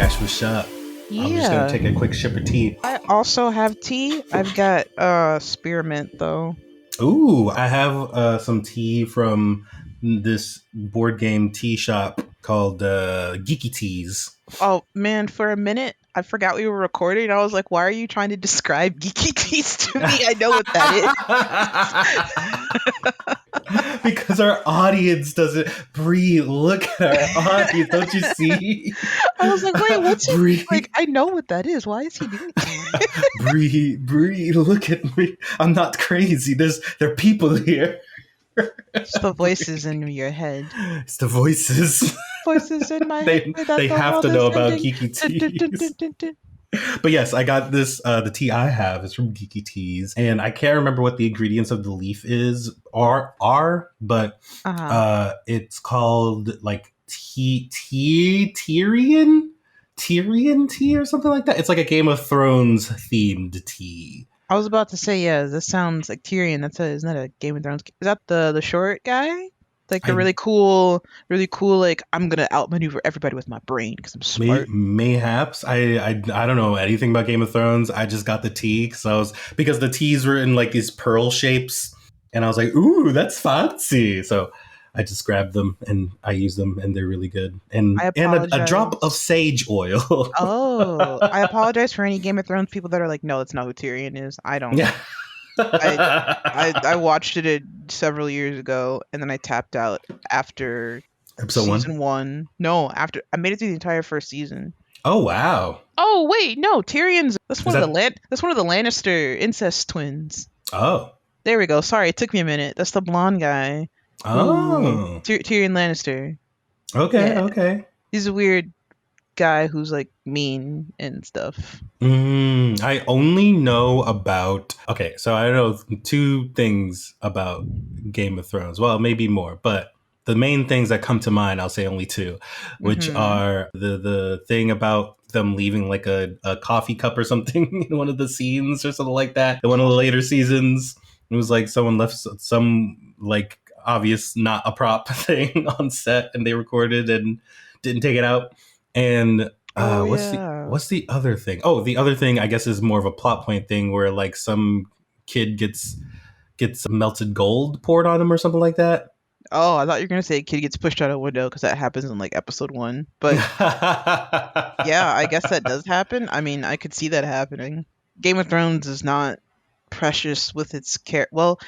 Guys, what's up? I'm just gonna Yeah. take a quick sip of tea. I also have tea. I've got spearmint though. Ooh, I have some tea from this board game tea shop called Geeky Teas. Oh man, for a minute I forgot we were recording. I was like, why are you trying to describe geeky teas to me? I know what that is. Because our audience doesn't. Bree, look at our audience. Don't you see? I was like, wait, what's he Bree, like? I know what that is. Why is he doing it? Bree, look at me. I'm not crazy. There are people here. It's the voices in your head. It's the voices. Voices in my they head. That they the have world to is know about ending. Geeky Dun, dun, dun, Teas. dun, dun, dun. But yes, I got this. The tea I have is from Geeky Teas, and I can't remember what the ingredients of the leaf but it's called like Tyrian tea or something like that. It's like a Game of Thrones themed tea. I was about to say, yeah, this sounds like Tyrion. Isn't that a Game of Thrones? Is that the short guy? Like the I really cool. Like I'm gonna outmaneuver everybody with my brain because I'm smart. mayhaps I don't know anything about Game of Thrones. I just got the tea because the teas were in like these pearl shapes, and I was like, ooh, that's fancy. So I just grabbed them and I use them, and they're really good. And I a drop of apologize. sage oil. Oh, I apologize for any Game of Thrones people that are like, no, that's not who Tyrion is. I don't. Yeah. I watched it several years ago, and then I tapped out after Episode season 1. one. No, after I made it through the entire first season. Oh wow. Oh wait, no, Tyrion's that's Is that that's one of the Lannister incest twins. Oh. There we go. Sorry, it took me a minute. That's the blonde guy who Oh. Tyrion Lannister. Okay, Yeah, okay. he's a weird guy who's like mean and stuff. I only know about. Okay, so I know two things about Game of Thrones. Well, maybe more, but the main things that come to mind, I'll say only two, which Hmm. are the thing about them leaving like a coffee cup or something in one of the scenes or something like that. In one of the later seasons, it was like someone left some like obvious not a prop thing on set, and they recorded and didn't take it out. And Oh yeah. what's the other thing? Oh, the other thing I guess is more of a plot point thing where like some kid gets melted gold poured on him or something like that. Oh, I thought you were gonna say a kid gets pushed out a window because that happens in like episode one. But yeah, I guess that does happen. I mean, I could see that happening. Game of Thrones is not precious with its Well,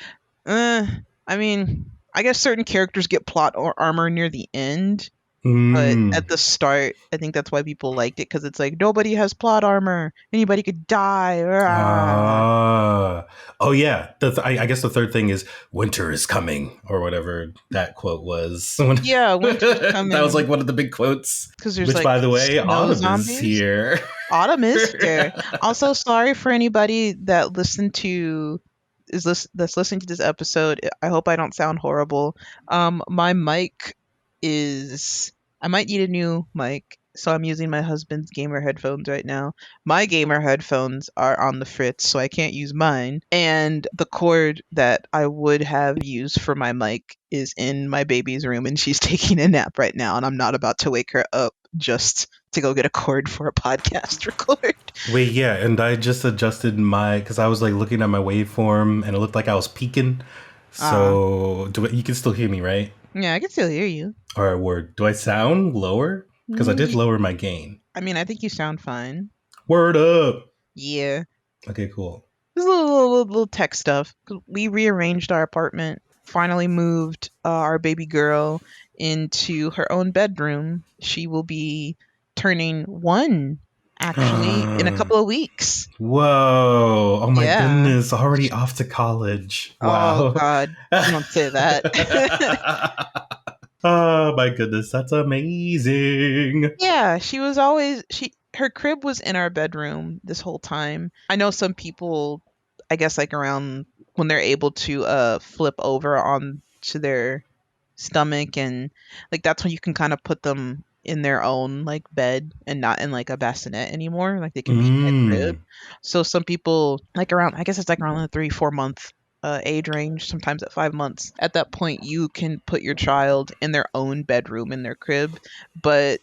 I mean, I guess certain characters get plot or armor near the end, but Mm. at the start, I think that's why people liked it because it's like nobody has plot armor. Anybody could die. Rah. Oh yeah. I guess the third thing is winter is coming or whatever that quote was. Yeah, winter's That was like coming one of the big quotes. because there's Which, like by the way, snow autumn is zombies. here. Autumn is here. Also, sorry for anybody that listened to that's listening to this episode. I hope I don't sound horrible. My mic is I might need a new mic, so I'm using my husband's gamer headphones right now. My gamer headphones are on the fritz, so I can't use mine. And the cord that I would have used for my mic is in my baby's room, and she's taking a nap right now, and I'm not about to wake her up just to go get a cord for a podcast record. Wait, yeah, and I just adjusted because I was like looking at my waveform and it looked like I was peaking. Ah, So you can still hear me, right? yeah, I can still hear you. All right, word. Do I sound lower? Because I Mm, did lower my gain. I mean, I think you sound fine. Word up. Yeah. Okay, cool. This is little tech stuff. We rearranged our apartment, finally moved our baby girl into her own bedroom. She will be turning one, actually, in a couple of weeks. Whoa. Oh my Yeah. goodness. Already off to college. Oh, Wow. God. Don't say that. Oh my goodness. That's amazing. Yeah, her crib was in our bedroom this whole time. I know some people, I guess like around when they're able to flip over on to their stomach, and like that's when you can kind of put them in their own like bed and not in like a bassinet anymore. Like they can be in a crib. Mm. So some people like around I guess it's like around the 3-4 month age range, sometimes at 5 months. At that point, you can put your child in their own bedroom in their crib, but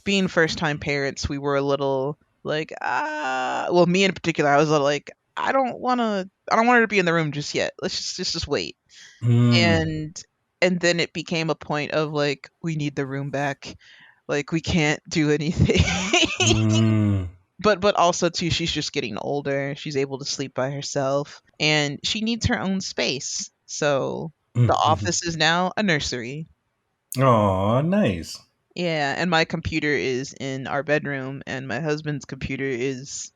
being first time parents, we were a little like, well, me in particular, I was a little like, I don't want her to be in the room just yet. Let's just wait. Mm, And then it became a point of like, we need the room back. Like, we can't do anything. mm, But also too, she's just getting older. She's able to sleep by herself, and she needs her own space. So the mm. office is now a nursery. Oh, nice. Yeah, and my computer is in our bedroom, and my husband's computer is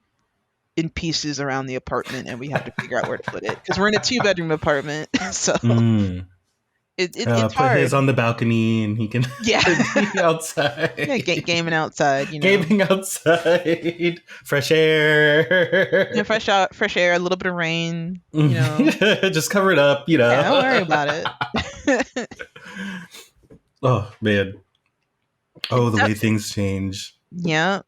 in pieces around the apartment, and we have to figure out where to put it because we're in a two-bedroom apartment. So Mm. it's Put his hard. on the balcony and he can Yeah, be yeah, outside. gaming outside. Gaming outside. Fresh Yeah, air. fresh air, a little bit of rain. Just cover it up, Yeah, don't worry about it. Oh, man. Oh, It's the way things change. yeah,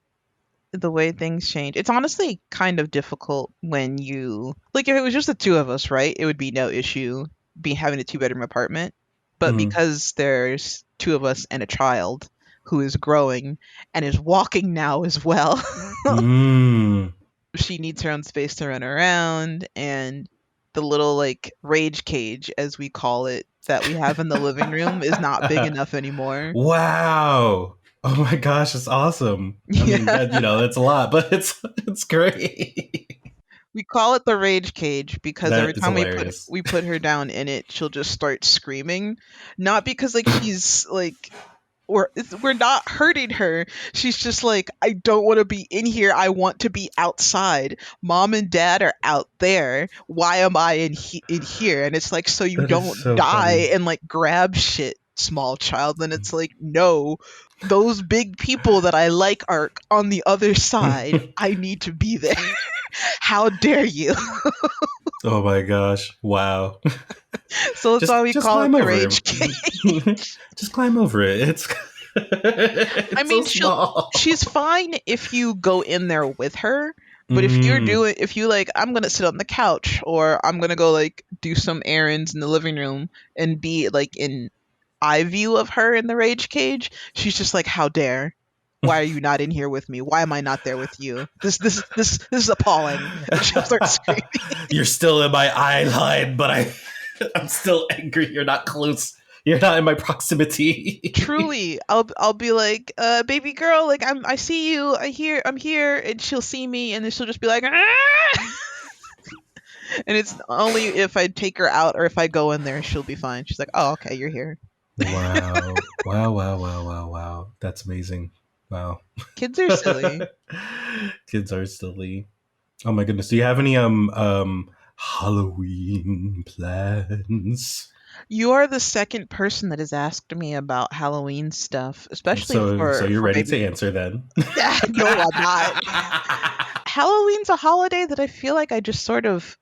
the way things change. It's honestly kind of difficult when you like if it was just the two of us, right? It would be no issue be having a two-bedroom apartment. But Mm. because there's two of us and a child who is growing and is walking now as well, Mm. she needs her own space to run around, and the little like rage cage as we call it that we have in the living room is not big enough anymore. Wow. Oh my gosh, it's awesome. I mean, Yeah. that's a lot, but it's great. We call it the rage cage because every That is time hilarious. we put her down in it, she'll just start screaming. Not because like she's like we're not hurting her. She's just like, I don't want to be in here. I want to be outside. Mom and dad are out there. Why am I in here? And it's like, so you That is don't so die funny. and like grab shit, small child. And it's like, no, those big people that I like are on the other side. I need to be there. How dare you? Oh my gosh. Wow. So that's why we Just call it climb the over rage cage. it. Just climb over it. It's I it's so mean, small. she's fine if you go in there with her, but Mm, if you like, I'm gonna sit on the couch or I'm gonna go like do some errands in the living room and be like in eye view of her in the rage cage, she's just like, how dare? Why are you not in here with me? Why am I not there with you? This is appalling. And she'll start screaming. you're still in my eye line, but I'm still angry. You're not close. You're not in my proximity. Truly, I'll be like, baby girl, like I see you, I'm here, and she'll see me, and then she'll just be like, ah! And it's only if I take her out or if I go in there, she'll be fine. She's like, oh, okay, you're here. Wow. Wow, wow, wow, wow, wow. That's amazing. Wow. Kids are silly. Kids are silly. Oh my goodness. Do you have any Halloween plans? You are the second person that has asked me about Halloween stuff, especially So you're for ready baby. to answer then? No, I'm not. Halloween's a holiday that I feel like I just sort of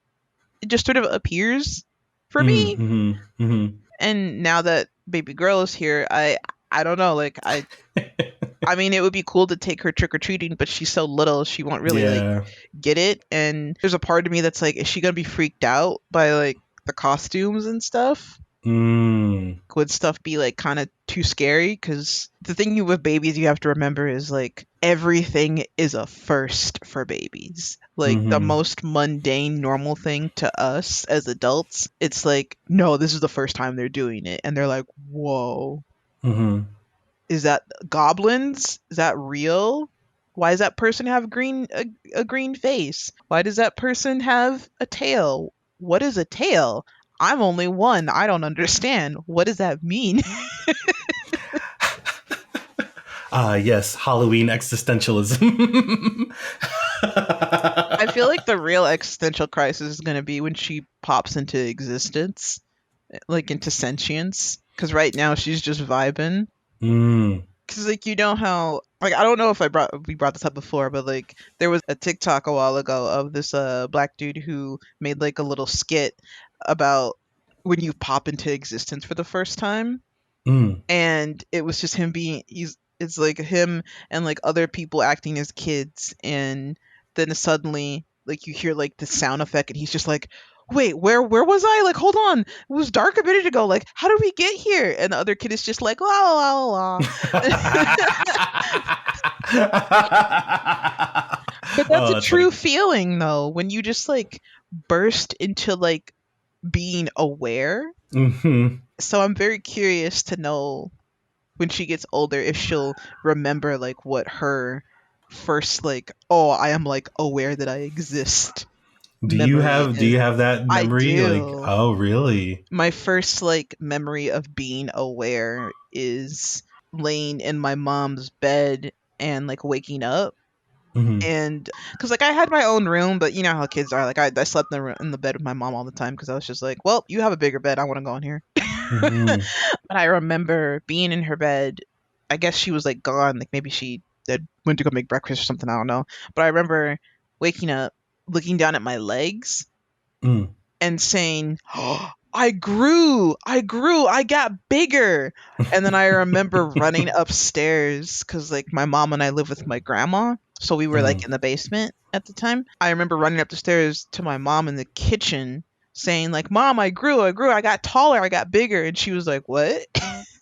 it just sort of appears for me. Mm-hmm, mm-hmm. And now that baby girl is here, I don't know, like I mean, it would be cool to take her trick or treating, but she's so little, she won't really like Yeah. get it. And there's a part of me that's like, is she gonna be freaked out by like the costumes and stuff? Mm, Would stuff be like kind of too scary? Because the thing with babies you have to remember is like everything is a first for babies. Like the mm-hmm, most mundane, normal thing to us as adults, it's like, no, this is the first time they're doing it. And they're like, whoa, mm-hmm. is that goblins? Is that real? Why does that person have a green face? Why does that person have a tail? What is a tail? I'm only one. I don't understand. What does that mean? Yes, Halloween existentialism. I feel like the real existential crisis is going to be when she pops into existence, like into sentience. Because right now she's just vibing. Mm, Because like you know how like I don't know if we brought this up before, but like there was a TikTok a while ago of this black dude who made like a little skit about when you pop into existence for the first time, mm. and it was just him being it's like him and like other people acting as kids, and then suddenly like you hear like the sound effect and he's just like, wait, where was I? Like, hold on, it was dark a minute ago. Like, how did we get here? And the other kid is just like, la la la la. But that's Oh, a that's funny. true feeling, though, when you just like burst into like being aware. Hmm. So I'm very curious to know when she gets older if she'll remember like what her first like, oh, I am like aware that I exist memory Do is. you have that I memory? Like, do. oh, really? My first like memory of being aware is laying in my mom's bed and like waking up. Hmm. And because like I had my own room, but you know how kids are. Like I slept in the bed with my mom all the time because I was just like, well, you have a bigger bed. I want to go in here. Hmm. But I remember being in her bed. I guess she was like gone. Like maybe she had went to go make breakfast or something. I don't know. But I remember waking up, looking down at my legs, Mm. and saying, oh, I got bigger. And then I remember running upstairs because like my mom and I live with my grandma. So we were like Mm. in the basement at the time. I remember running up the stairs to my mom in the kitchen saying like, Mom, I got taller, I got bigger. And she was like, what?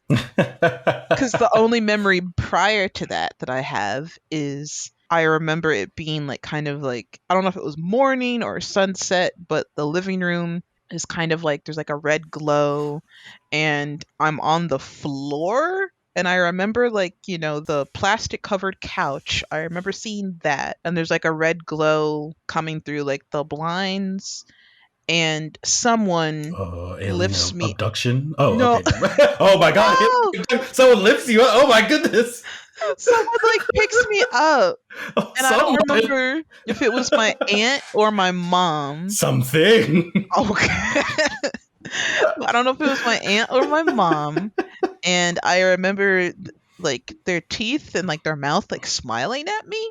Because the only memory prior to that I have is I remember it being like kind of like, I don't know if it was morning or sunset, but the living room is kind of like there's like a red glow and I'm on the floor. And I remember like, the plastic covered couch. I remember seeing that. And there's like a red glow coming through like the blinds. And someone Alien lifts me. abduction. Oh, No, okay. Never mind. Oh my god! no, Someone lifts you up. Oh my goodness! someone like picks me up. Oh, And I don't someone, remember if it was my aunt or my mom. something. Okay. I don't know if it was my aunt or my mom. And I remember like their teeth and like their mouth like smiling at me.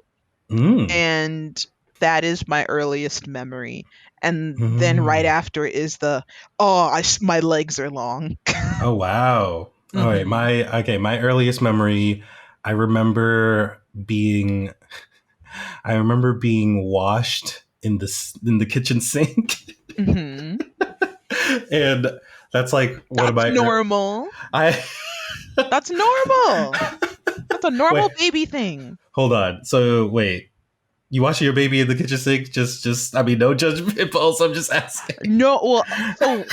Mm. And that is my earliest memory. And then right Mm. after is the, oh, my legs are long. Oh wow! All right, Hmm. my earliest memory. I remember being I remember being washed in the kitchen sink, Hmm. and that's like one of That's my normal. I That's normal. That's a wait. normal baby thing. Hold on. So wait, you washing your baby in the kitchen sink? I mean, no judgment, but also I'm just asking. No, well, so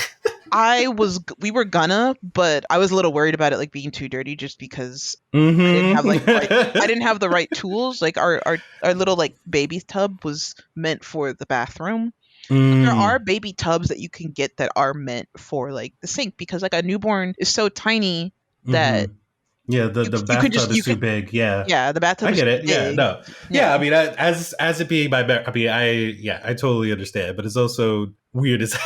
we were gonna, but I was a little worried about it like being too dirty just because I didn't have like the right I Mm-hmm. didn't have the right tools. Like our little like baby tub was meant for the bathroom. But there are Mm. baby tubs that you can get that are meant for like the sink because like a newborn is so tiny that Mm-hmm. Yeah, the you can bathtub just is you too can big. Yeah, yeah, the bathtub I is get too it. Yeah, big. no, Yeah. yeah. I mean, as it being I mean, I totally understand, but it's also weird as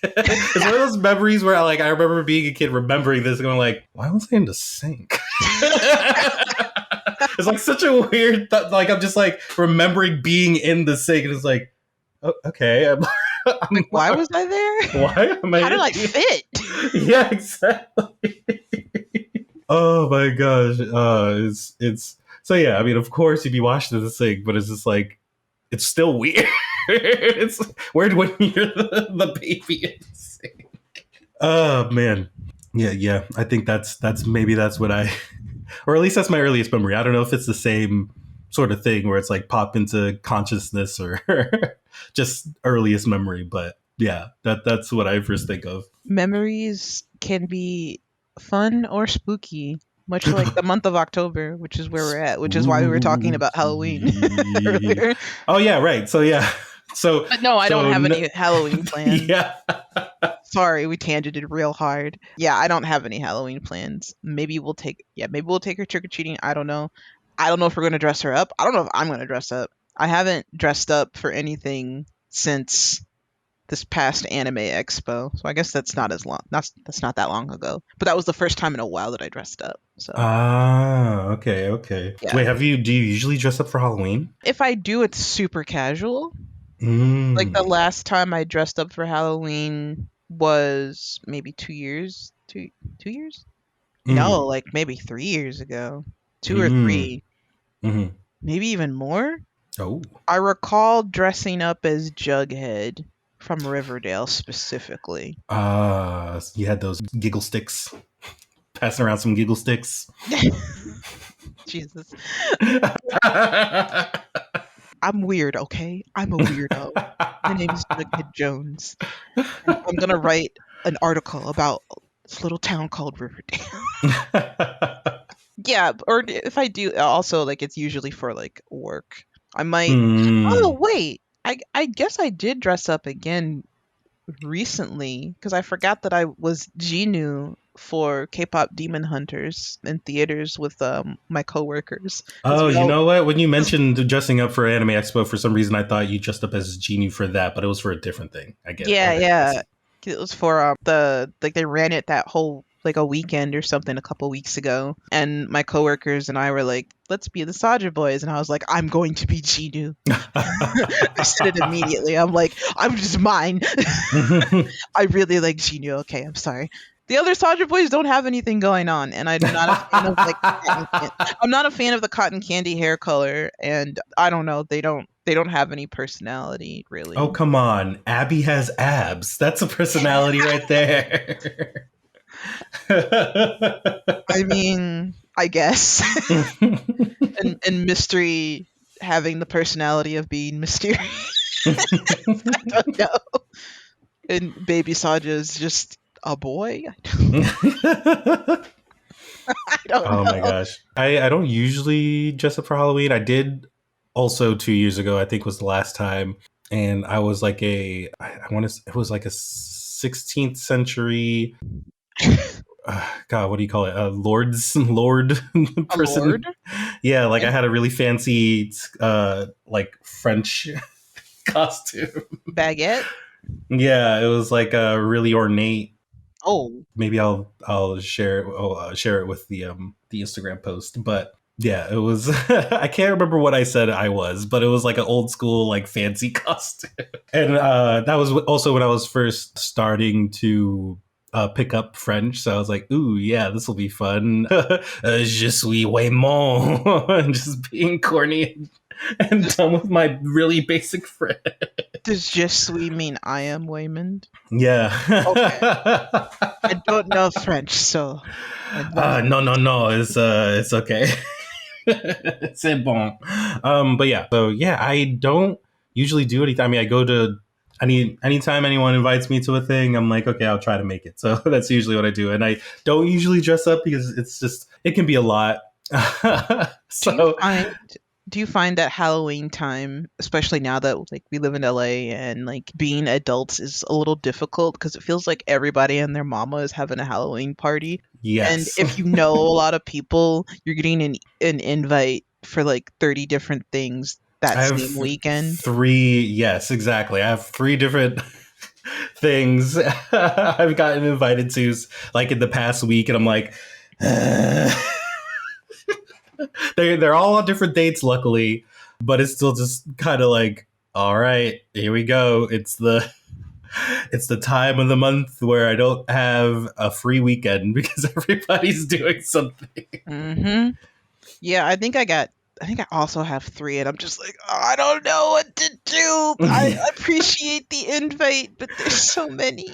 it's one of those memories where I remember being a kid, remembering this, and going like, why was I in the sink? It's like such a weird. Like I'm just like remembering being in the sink, and it's like, oh, okay, Like I'm, why was I there? why am I How did in I here? fit? Yeah, exactly. Oh my gosh. It's so yeah, I mean of course you'd be watching the sink, but it's just like it's still weird. It's weird when you're the baby in the sink. Oh man. Yeah, yeah. I think that's maybe that's what I or at least that's my earliest memory. I don't know if it's the same sort of thing where it's like pop into consciousness or just earliest memory, but yeah, that's what I first think of. Memories can be fun or spooky, much like the month of October, which is where we're at, which is why we were talking about Halloween Spooky. earlier. Oh yeah, right. So yeah. So But no, I don't so have any Halloween plans. yeah. Sorry, we tangented real hard. Yeah, I don't have any Halloween plans. Maybe we'll take her trick or treating. I don't know. I don't know if we're gonna dress her up. I don't know if I'm gonna dress up. I haven't dressed up for anything since this past anime expo. So I guess that's not as long. That's not that long ago. But that was the first time in a while that I dressed up. So Ah, okay, okay. yeah. Wait, do you usually dress up for Halloween? If I do, it's super casual. Like the Mm. last time I dressed up for Halloween was maybe 2 years. 2 years? No, Mm. like maybe 3 years ago. Two or Mm. three. Mm. Maybe even more. Oh. I recall dressing up as Jughead from Riverdale specifically. You had those giggle sticks, passing around some giggle sticks. Jesus. I'm weird, okay? I'm a weirdo. My name is Jughead Jones. And I'm gonna write an article about this little town called Riverdale. Yeah, or if I do, also like it's usually for like work. I might. Oh wait, I guess I did dress up again recently because I forgot that I was Genu for K-pop Demon Hunters in theaters with my coworkers. Oh, you know what? When you mentioned dressing up for Anime Expo, for some reason I thought you dressed up as Genie for that, but it was for a different thing. I get it. Yeah, Okay, yeah. It was for they ran it that whole like a weekend or something a couple weeks ago, and my coworkers and I were like, "Let's be the Saja Boys," and I was like, "I'm going to be Genu." I said it immediately. I'm like, "I'm just mine." I really like Genu. Okay, I'm sorry. The other Saja Boys don't have anything going on, and I'm not a fan of like I'm not a fan of the cotton candy hair color, and I don't know, they don't have any personality really. Oh, come on. Abby has abs. That's a personality right there. I mean, I guess. and Mystery having the personality of being mysterious. I don't know. And Baby Saja is just a boy. I don't Oh know. my gosh. I don't usually dress up for Halloween. I did also 2 years ago, I think was the last time. And I was like I want to, it was like a 16th century, God, what do you call it? Lord person. A lord? Yeah, like I had a really fancy, like French costume. Baguette? Yeah, it was like a really ornate. Oh. Maybe I'll share it with the Instagram post. But yeah, it was. I can't remember what I said I was, but it was like an old school like fancy costume. And that was also when I was first starting to pick up French. So I was like, ooh, yeah, this will be fun. Je suis Waymon. And just being corny and done with my really basic French. Does je suis mean I am Waymond? Yeah. Okay. I don't know French, so. No. It's okay. C'est bon. But yeah. So yeah, I don't usually do anything. I mean, I go to anytime anyone invites me to a thing, I'm like, okay, I'll try to make it. So that's usually what I do. And I don't usually dress up because it can be a lot. So do you find that Halloween time, especially now that like we live in LA and like being adults is a little difficult because it feels like everybody and their mama is having a Halloween party. Yes. And if you know a lot of people, you're getting an invite for like 30 different things that same weekend. 3, yes, exactly. I have 3 different things I've gotten invited to like in the past week, and I'm like, they're all on different dates, luckily, but it's still just kind of like, all right, here we go. It's the time of the month where I don't have a free weekend because everybody's doing something. Mm-hmm. Yeah, I think I also have 3, and I'm just like, oh, I don't know what to do. I appreciate the invite, but there's so many.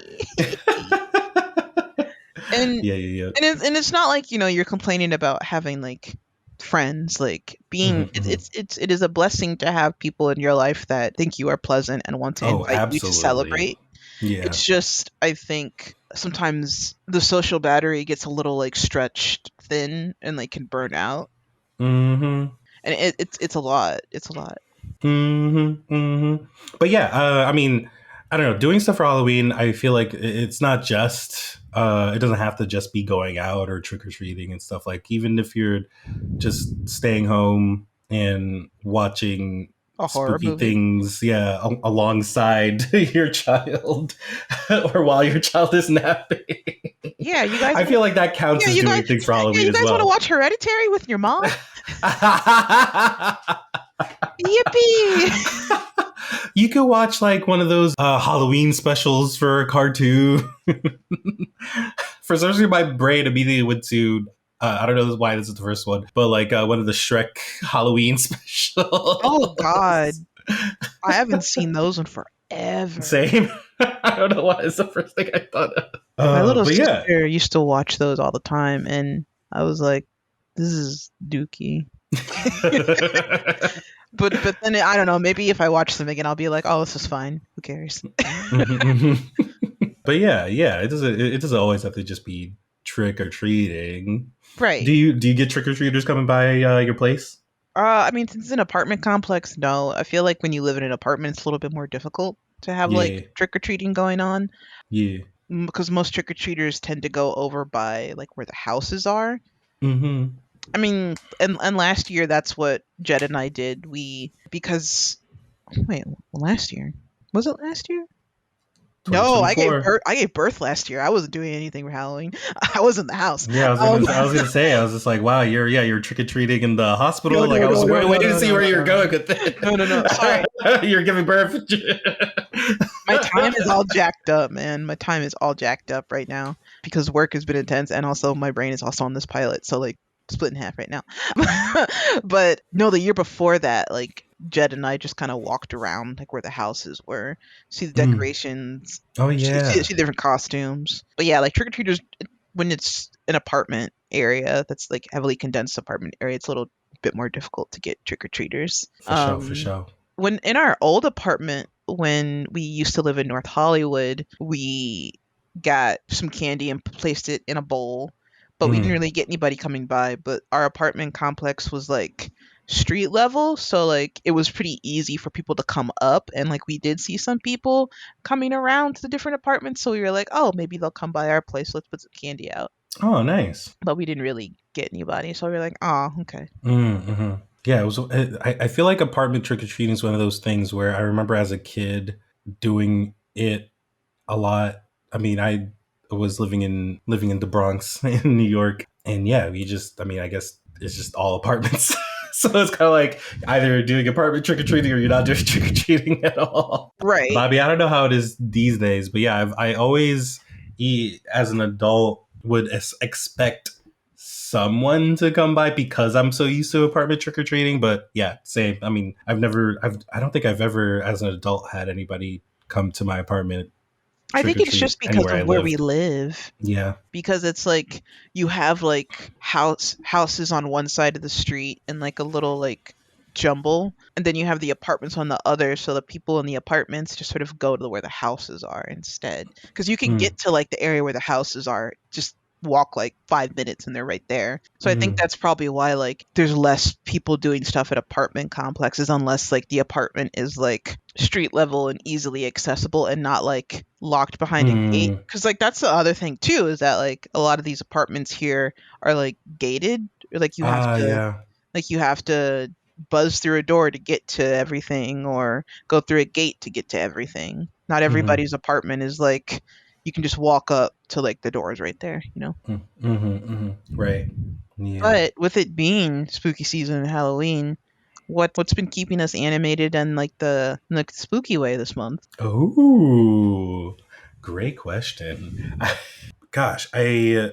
And yeah. And it's not like, you're complaining about having like friends, like being it is a blessing to have people in your life that think you are pleasant and want to invite you to celebrate. Yeah. It's just, I think sometimes the social battery gets a little like stretched thin and like can burn out. Mm-hmm. And it's a lot. It's a lot. But yeah, I mean, I don't know, doing stuff for Halloween, I feel like it's not just it doesn't have to just be going out or trick-or-treating and stuff. Like even if you're just staying home and watching a horror spooky movie. Things, yeah, alongside your child or while your child is napping. Yeah, you guys. I feel like that counts as doing things for Halloween. You guys want to watch Hereditary with your mom? Yippee! You could watch like one of those Halloween specials for a cartoon. For some reason, my brain immediately went to I don't know why this is the first one, but like one of the Shrek Halloween specials. Oh God, I haven't seen those in forever. ever. Same. I don't know why it's the first thing I thought of. My little But yeah. sister used to watch those all the time, and I was like, "This is dookie." But then I don't know. Maybe if I watch them again, I'll be like, "Oh, this is fine. Who cares?" But yeah, it doesn't always have to just be trick or treating. Do Right. you get trick or treaters coming by your place? I mean, since it's an apartment complex, no. I feel like when you live in an apartment, it's a little bit more difficult to have like Yeah, trick or treating going on, yeah. because most trick or treaters tend to go over by like where the houses are. Mm-hmm. I mean, and last year that's what Jed and I did. We because wait, last year, was it last year? No, I gave 2024. birth. I gave birth last year. I wasn't doing anything for Halloween. I was in the house. Yeah, Um, I was gonna say, I was just like, wow, you're trick or treating in the no, hospital. Like no, I was no, no, no, waiting to no, see no, where no, you're no, no, going with no, no, no. Sorry, it. You're giving birth. my time is all jacked up, man. My time is all jacked up right now because work has been intense, and also my brain is also on this pilot. So like split in half right now. But no, the year before that, like Jed and I just kind of walked around like where the houses were, see the Mm. decorations, Oh see, yeah. see different costumes. But yeah, like trick or treaters, when it's an apartment area that's like heavily condensed apartment area, it's a little bit more difficult to get trick or treaters. For sure, for sure. When in our old apartment, when we used to live in North Hollywood, we got some candy and placed it in a bowl, but we didn't Mm. really get anybody coming by. But our apartment complex was like street level, so like it was pretty easy for people to come up, and like we did see some people coming around to the different apartments, so we were like, oh, maybe they'll come by our place, let's put some candy out. Oh, nice. But we didn't really get anybody, so we were like, oh, okay. Mm-hmm. Yeah, it was. I feel like apartment trick or treating is one of those things where I remember as a kid doing it a lot. I mean, I was living in the Bronx in New York, and yeah, we just. I mean, I guess it's just all apartments. So it's kind of like either doing apartment trick or treating or you're not doing trick or treating at all. Right. Bobby, I don't know how it is these days, but yeah, I always, as an adult, would expect someone to come by because I'm so used to apartment trick or treating. But yeah, same. I mean, I don't think I've ever, as an adult, had anybody come to my apartment I trick think or it's treat just because anywhere I of where we live. live. Yeah. Because it's like you have like houses on one side of the street and like a little like jumble, and then you have the apartments on the other, so the people in the apartments just sort of go to where the houses are instead, because you can Mm, get to like the area where the houses are, just walk like 5 minutes and they're right there. So I think mm, that's probably why like there's less people doing stuff at apartment complexes, unless like the apartment is like street level and easily accessible and not like locked behind a gate, mm. because like that's the other thing too, is that like a lot of these apartments here are like gated, or like Ah, yeah. you have to buzz through a door to get to everything, or go through a gate to get to everything. Not Mm-hmm, everybody's apartment is like you can just walk up to like the doors right there, you know. mm-hmm, mm-hmm. Right. Yeah. But with it being spooky season and Halloween, what's been keeping us animated and like the spooky way this month? Oh, great question. Gosh, I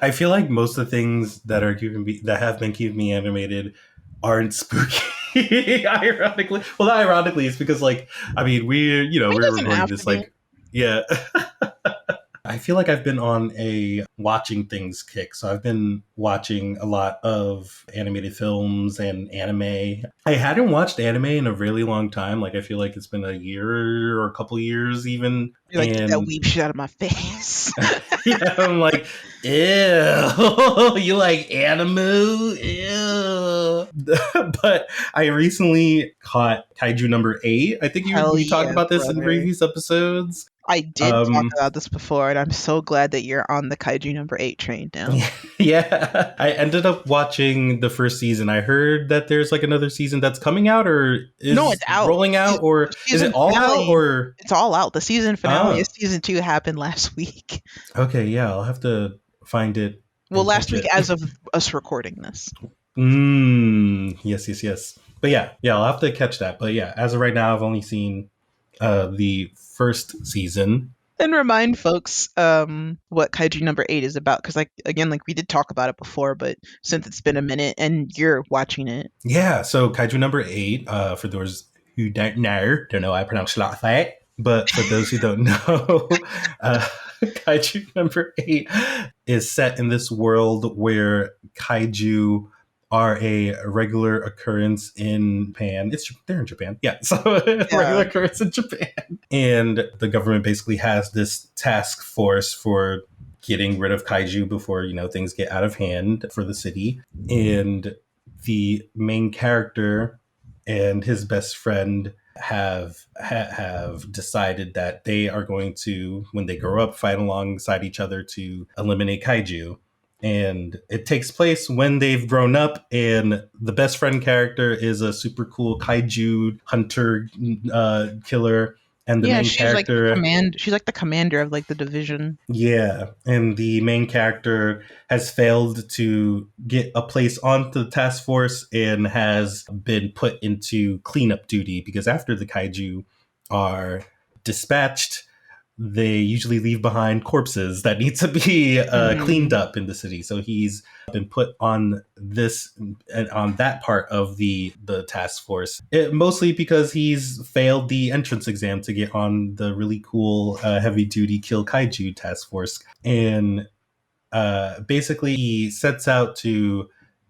I feel like most of the things that have been keeping me animated aren't spooky. Ironically, well, not ironically, it's because like I mean It we're doesn't recording have to this be. like yeah. I feel like I've been on a watching things kick. So I've been watching a lot of animated films and anime. I hadn't watched anime in a really long time. Like I feel like it's been a year or a couple years even. You're like, get that And weeb shit out of my face. yeah, I'm like, ew, you like Animu? Ew. But I recently caught Kaiju number 8. I think Hell we talked yeah, about this in brother. previous episodes. I did talk Um, about this before, and I'm so glad that you're on the Kaiju number 8 train now. Yeah, I ended up watching the first season. I heard that there's like another season that's coming out or No, it's is out. rolling out, or The is it season all out? finale, Or it's all out. The season finale of oh, season 2 happened last week. okay, yeah, I'll have to find it Well, and last catch week it. as of us recording this. Yes, yes, yes. But yeah, I'll have to catch that. But yeah, as of right now, I've only seen the first season. And remind folks what Kaiju number 8 is about, because like again, like we did talk about it before, but since it's been a minute and you're watching it. Yeah, so Kaiju number 8, for those who don't know I pronounce it like that. But for those who don't know, Kaiju number 8 is set in this world where kaiju are a regular occurrence in Japan. They're in Japan, yeah. So regular occurrence in Japan, and the government basically has this task force for getting rid of kaiju before things get out of hand for the city. And the main character and his best friend have decided that they are going to, when they grow up, fight alongside each other to eliminate kaiju. And it takes place when they've grown up, and the best friend character is a super cool kaiju hunter killer, and the main character, she's like the commander of like the division. yeah, and the main character has failed to get a place on the task force and has been put into cleanup duty, because after the kaiju are dispatched, they usually leave behind corpses that need to be cleaned up in the city. So he's been put on this and on that part of the task force, mostly because he's failed the entrance exam to get on the really cool heavy duty kill kaiju task force. And basically he sets out to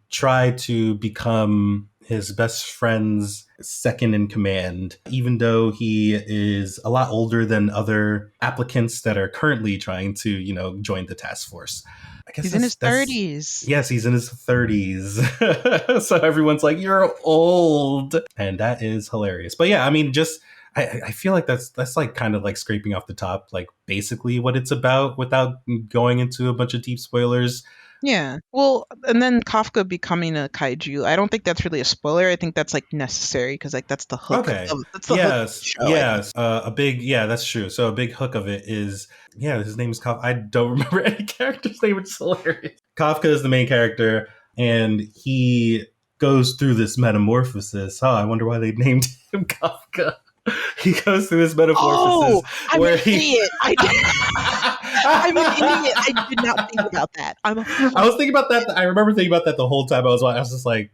try to become his best friend's second in command, even though he is a lot older than other applicants that are currently trying to, join the task force. I guess he's in his 30s. Yes, he's in his 30s. So everyone's like, "You're old," and that is hilarious. But yeah, I mean, just I feel like that's like kind of like scraping off the top, like basically what it's about, without going into a bunch of deep spoilers. Yeah. Well, and then Kafka becoming a kaiju. I don't think that's really a spoiler. I think that's like necessary because like that's the hook. Okay. That's the hook of the show, Yes. That's true. So a big hook of it is, his name is Kafka. I don't remember any character's name, which is hilarious. Kafka is the main character, and he goes through this metamorphosis. Oh, I wonder why they named him Kafka. He goes through this metamorphosis where he. I'm an idiot. I did not think about that. I was thinking about that. I remember thinking about that the whole time I was watching. I was just like,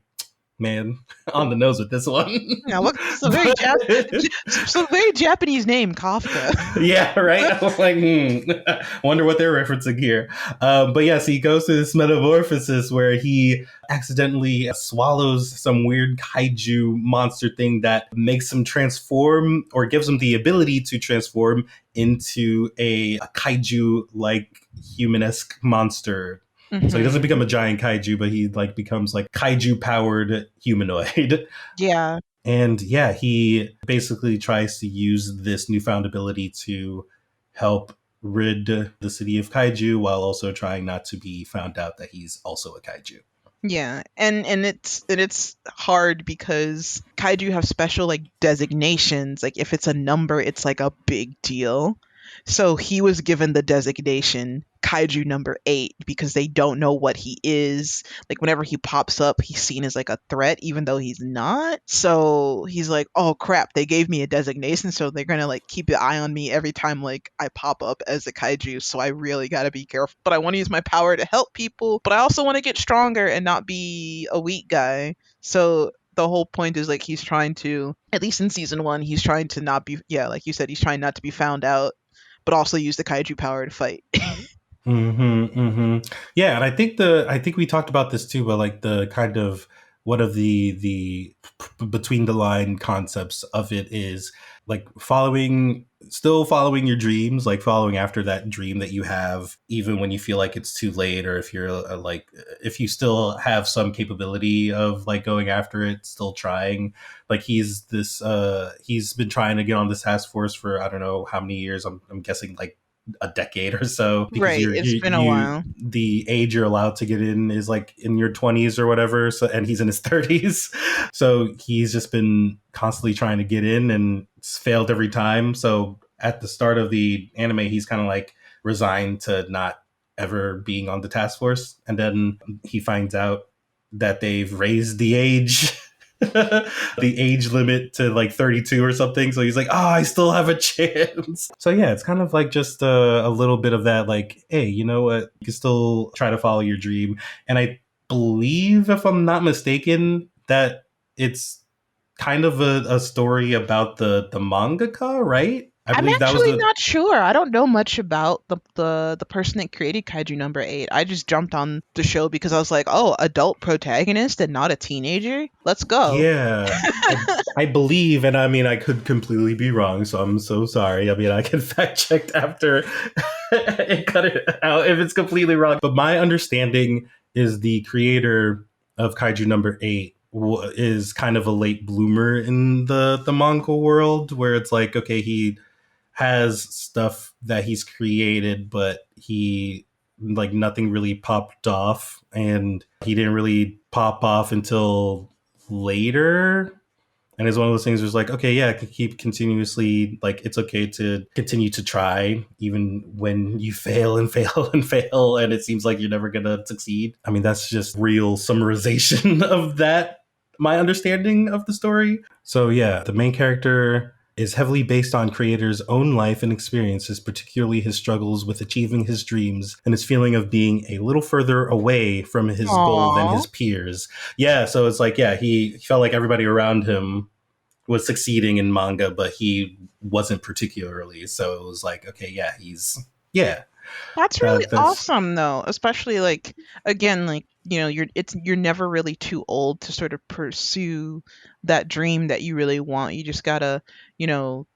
man, on the nose with this one. Yeah, look, it's a very Japanese name, Kafka. Yeah, right? I was like, I wonder what they're referencing here. But yes, he goes through this metamorphosis where he accidentally swallows some weird kaiju monster thing that makes him transform, or gives him the ability to transform into a kaiju-like human-esque monster. Mm-hmm. So he doesn't become a giant kaiju, but he like becomes like kaiju-powered humanoid. Yeah. And yeah, he basically tries to use this newfound ability to help rid the city of kaiju, while also trying not to be found out that he's also a kaiju. Yeah, and it's hard because kaiju have special like designations. Like if it's a number, it's like a big deal. So he was given the designation Kaiju number 8 because they don't know what he is. Like whenever he pops up, he's seen as like a threat, even though he's not. So he's like, oh crap, they gave me a designation, so they're gonna like keep an eye on me every time like I pop up as a kaiju. So I really gotta be careful. But I want to use my power to help people, but I also want to get stronger and not be a weak guy. So the whole point is like he's trying to, at least in season 1, he's trying to not be, like you said, he's trying not to be found out, but also use the kaiju power to fight. Yeah, and I think we talked about this too, but like the kind of one of the between the line concepts of it is like still following your dreams, like following after that dream that you have, even when you feel like it's too late, or if you're if you still have some capability of like going after it, still trying. Like he's been trying to get on this task force for I don't know how many years. I'm guessing like a decade or so. Right, it's been a while. The age you're allowed to get in is like in your 20s or whatever. So, and he's in his 30s. So he's just been constantly trying to get in and it's failed every time. So at the start of the anime, he's kind of like resigned to not ever being on the task force. And then he finds out that they've raised the age the age limit to like 32 or something. So he's like, I still have a chance. So yeah, it's kind of like just a little bit of that, like, hey, you know what? You can still try to follow your dream. And I believe, if I'm not mistaken, that it's kind of a story about the mangaka, right? I I'm believe that was actually the not sure. I don't know much about the person that created Kaiju number 8. I just jumped on the show because I was like, "Oh, adult protagonist and not a teenager? Let's go." yeah. I believe, and I mean, I could completely be wrong, so I'm so sorry. I mean, I can fact check after and cut it out if it's completely wrong. But my understanding is the creator of Kaiju number 8 is kind of a late bloomer in the manga world, where it's like, okay, he has stuff that he's created, but he like nothing really popped off, and he didn't really pop off until later. And it's one of those things where it's like, okay, yeah, I can keep continuously, like, it's okay to continue to try even when you fail and fail and fail and it seems like you're never gonna succeed. I mean, that's just real summarization of that, my understanding of the story. So yeah, the main character is heavily based on creator's own life and experiences, particularly his struggles with achieving his dreams and his feeling of being a little further away from his goal than Aww. his peers. Yeah, so it's like, yeah, he felt like everybody around him was succeeding in manga, but he wasn't particularly. So it was like, okay, yeah, yeah. That's really That's awesome though, especially like again, like, you're never really too old to sort of pursue that dream that you really want. You just gotta, you know,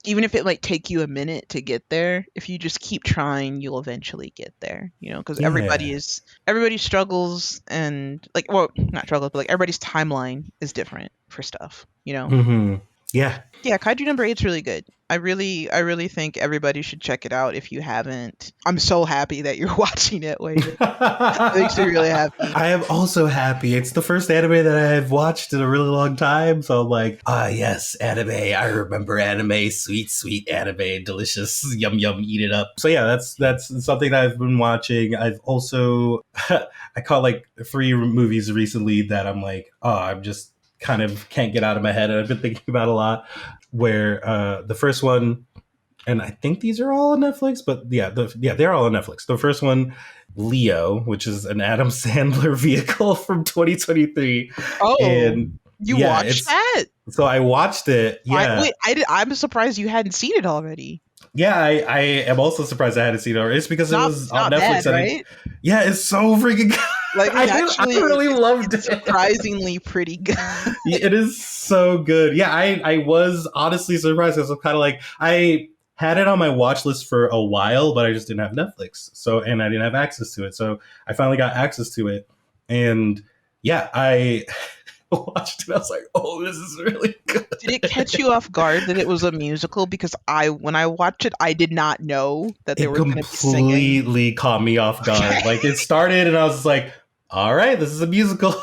even if it like take you a minute to get there, if you just keep trying, you'll eventually get there, because yeah. everybody struggles, and like, well, not struggles, but like everybody's timeline is different for stuff. Hmm. Yeah. Yeah, Kaiju number 8's really good. I really think everybody should check it out if you haven't. I'm so happy that you're watching it, Wade. It makes me really happy. I am also happy. It's the first anime that I've watched in a really long time. So I'm like, yes, anime. I remember anime. Sweet, sweet anime. Delicious. Yum, yum. Eat it up. So yeah, that's something that I've been watching. I've also, I caught like 3 movies recently that I'm like, I'm just kind of can't get out of my head. And I've been thinking about a lot, where the first one, and I think these are all on Netflix, but yeah, they're all on Netflix. The first one, Leo, which is an Adam Sandler vehicle from 2023, Oh, and you yeah, watched it's that? so I watched it. Yeah, I'm surprised you hadn't seen it already. yeah, I am also surprised I hadn't seen it already. It's because it was It's on not Netflix, bad, and right? yeah, it's so freaking good. Like I really loved it's it. surprisingly pretty good. It is so good. Yeah, I was honestly surprised because I'm kind of like, I had it on my watch list for a while, but I just didn't have Netflix. So, and I didn't have access to it. So I finally got access to it. And yeah, I watched it. I was like, oh, this is really good. Did it catch you off guard that it was a musical? Because when I watched it, I did not know that they It were going to be singing. completely caught me off guard. Okay. Like it started and I was just like, all right, this is a musical.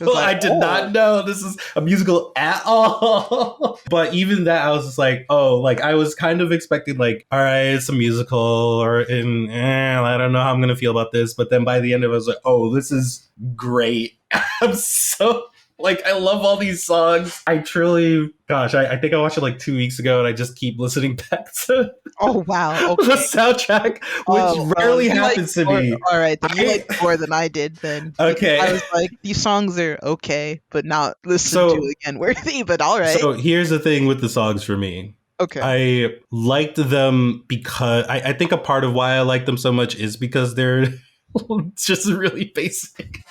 It was like, I did not oh, know this is a musical at all. But even that, I was just like, oh, like I was kind of expecting, like, all right, it's a musical, I don't know how I'm gonna feel about this. But then by the end of it, I was like, oh, this is great. I'm so like, I love all these songs. I truly, gosh, I think I watched it like 2 weeks ago, and I just keep listening back to oh, wow. the Okay. soundtrack, Oh, which well, rarely happens to me. all right, then you I, liked more than I did then. Because I okay. was like, these songs are okay, but not listened to So again worthy, but all right. So here's the thing with the songs for me. Okay. I liked them because I think a part of why I like them so much is because they're just really basic.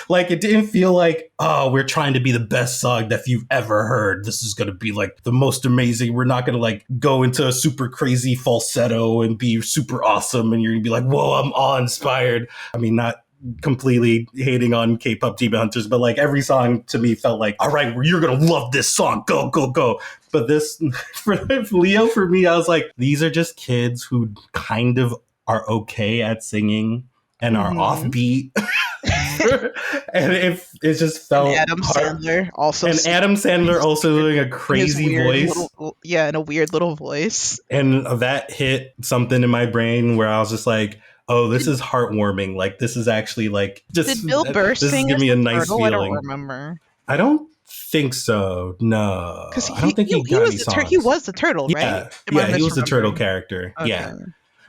Like it didn't feel like, oh, we're trying to be the best song that you've ever heard. This is gonna be like the most amazing. We're not gonna like go into a super crazy falsetto and be super awesome and you're gonna be like, whoa, I'm awe-inspired. I mean, not completely hating on K-pop Demon Hunters, but like every song to me felt like, all right, you're gonna love this song, go, go, go. But this, for Leo, for me, I was like, these are just kids who kind of are okay at singing and are Mhm. offbeat. And it just And felt Adam hard. Sandler also And Adam Sandler also doing a in his crazy weird voice. little, yeah, in a weird little voice. And that hit something in my brain where I was just like, oh, this Did, is heartwarming. Like, this is actually like, did just, Bill Burr this is sing giving as me a the nice turtle? I don't feeling. remember. I don't think so. No, Because I don't think he he got was any he songs. was the turtle, right? Yeah, Am I yeah, he was the turtle misremembering? character. Okay. Yeah.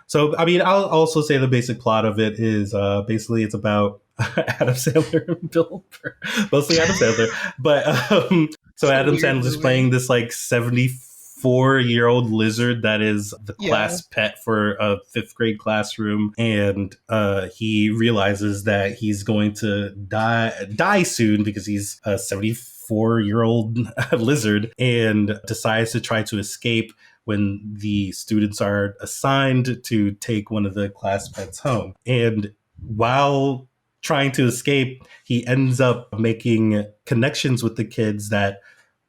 So, I mean, I'll also say the basic plot of it is basically it's about Adam Sandler and Bill Burr, mostly Adam Sandler. But so It's a Adam weird Sandler's movie. playing this like 74-year-old lizard that is the Yeah. class pet for a fifth grade classroom, and he realizes that he's going to die soon because he's a 74-year-old lizard, and decides to try to escape when the students are assigned to take one of the class pets home. And while trying to escape, he ends up making connections with the kids that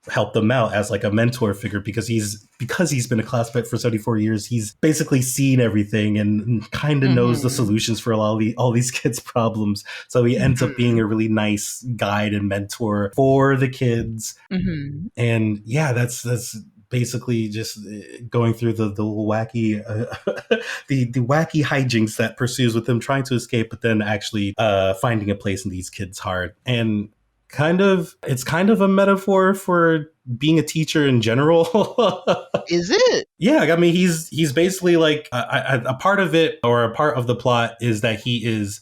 help them out as like a mentor figure, because he's been a class pet for 74 years. He's basically seen everything and kind of knows the Mm-hmm. solutions for all these kids' problems. So he ends up being Mm-hmm. a really nice guide and mentor for the kids. Mm-hmm. And yeah, that's basically just going through the wacky the wacky hijinks that pursues with them trying to escape, but then actually finding a place in these kids' heart. And it's kind of a metaphor for being a teacher in general. Is it? Yeah, I mean, he's basically like a part of it, or a part of the plot is that he is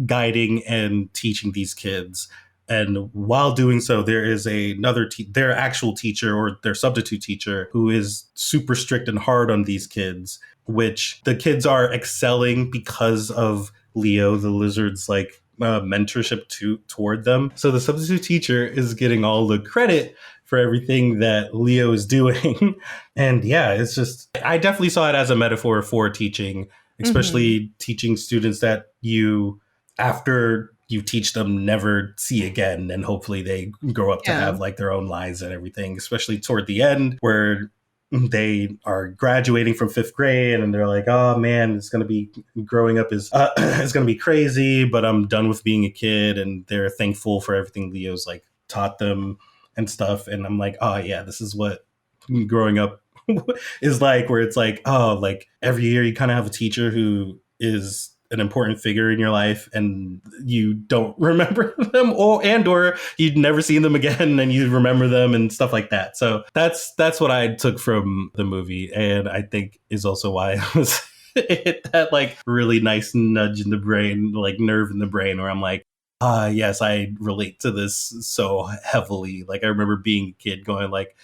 guiding and teaching these kids. And while doing so, there is their actual teacher or their substitute teacher who is super strict and hard on these kids, which the kids are excelling because of Leo, the lizard's like mentorship toward them. So the substitute teacher is getting all the credit for everything that Leo is doing. And yeah, it's just, I definitely saw it as a metaphor for teaching, Mm-hmm. especially teaching students that you, after you teach them, never see again, and hopefully they grow up to Yeah. have like their own lives and everything, especially toward the end where they are graduating from fifth grade and they're like, oh man, it's going to be growing up is it's going to be crazy, but I'm done with being a kid. And they're thankful for everything Leo's like taught them and stuff. And I'm like, oh yeah, this is what growing up is like, where it's like, oh, like every year you kind of have a teacher who is an important figure in your life and you don't remember them, or you'd never seen them again and you remember them and stuff like that. So that's what I took from the movie, and I think is also why I was hit that like really nice nudge in the brain, like nerve in the brain, where I'm like, yes, I relate to this so heavily. Like I remember being a kid going like,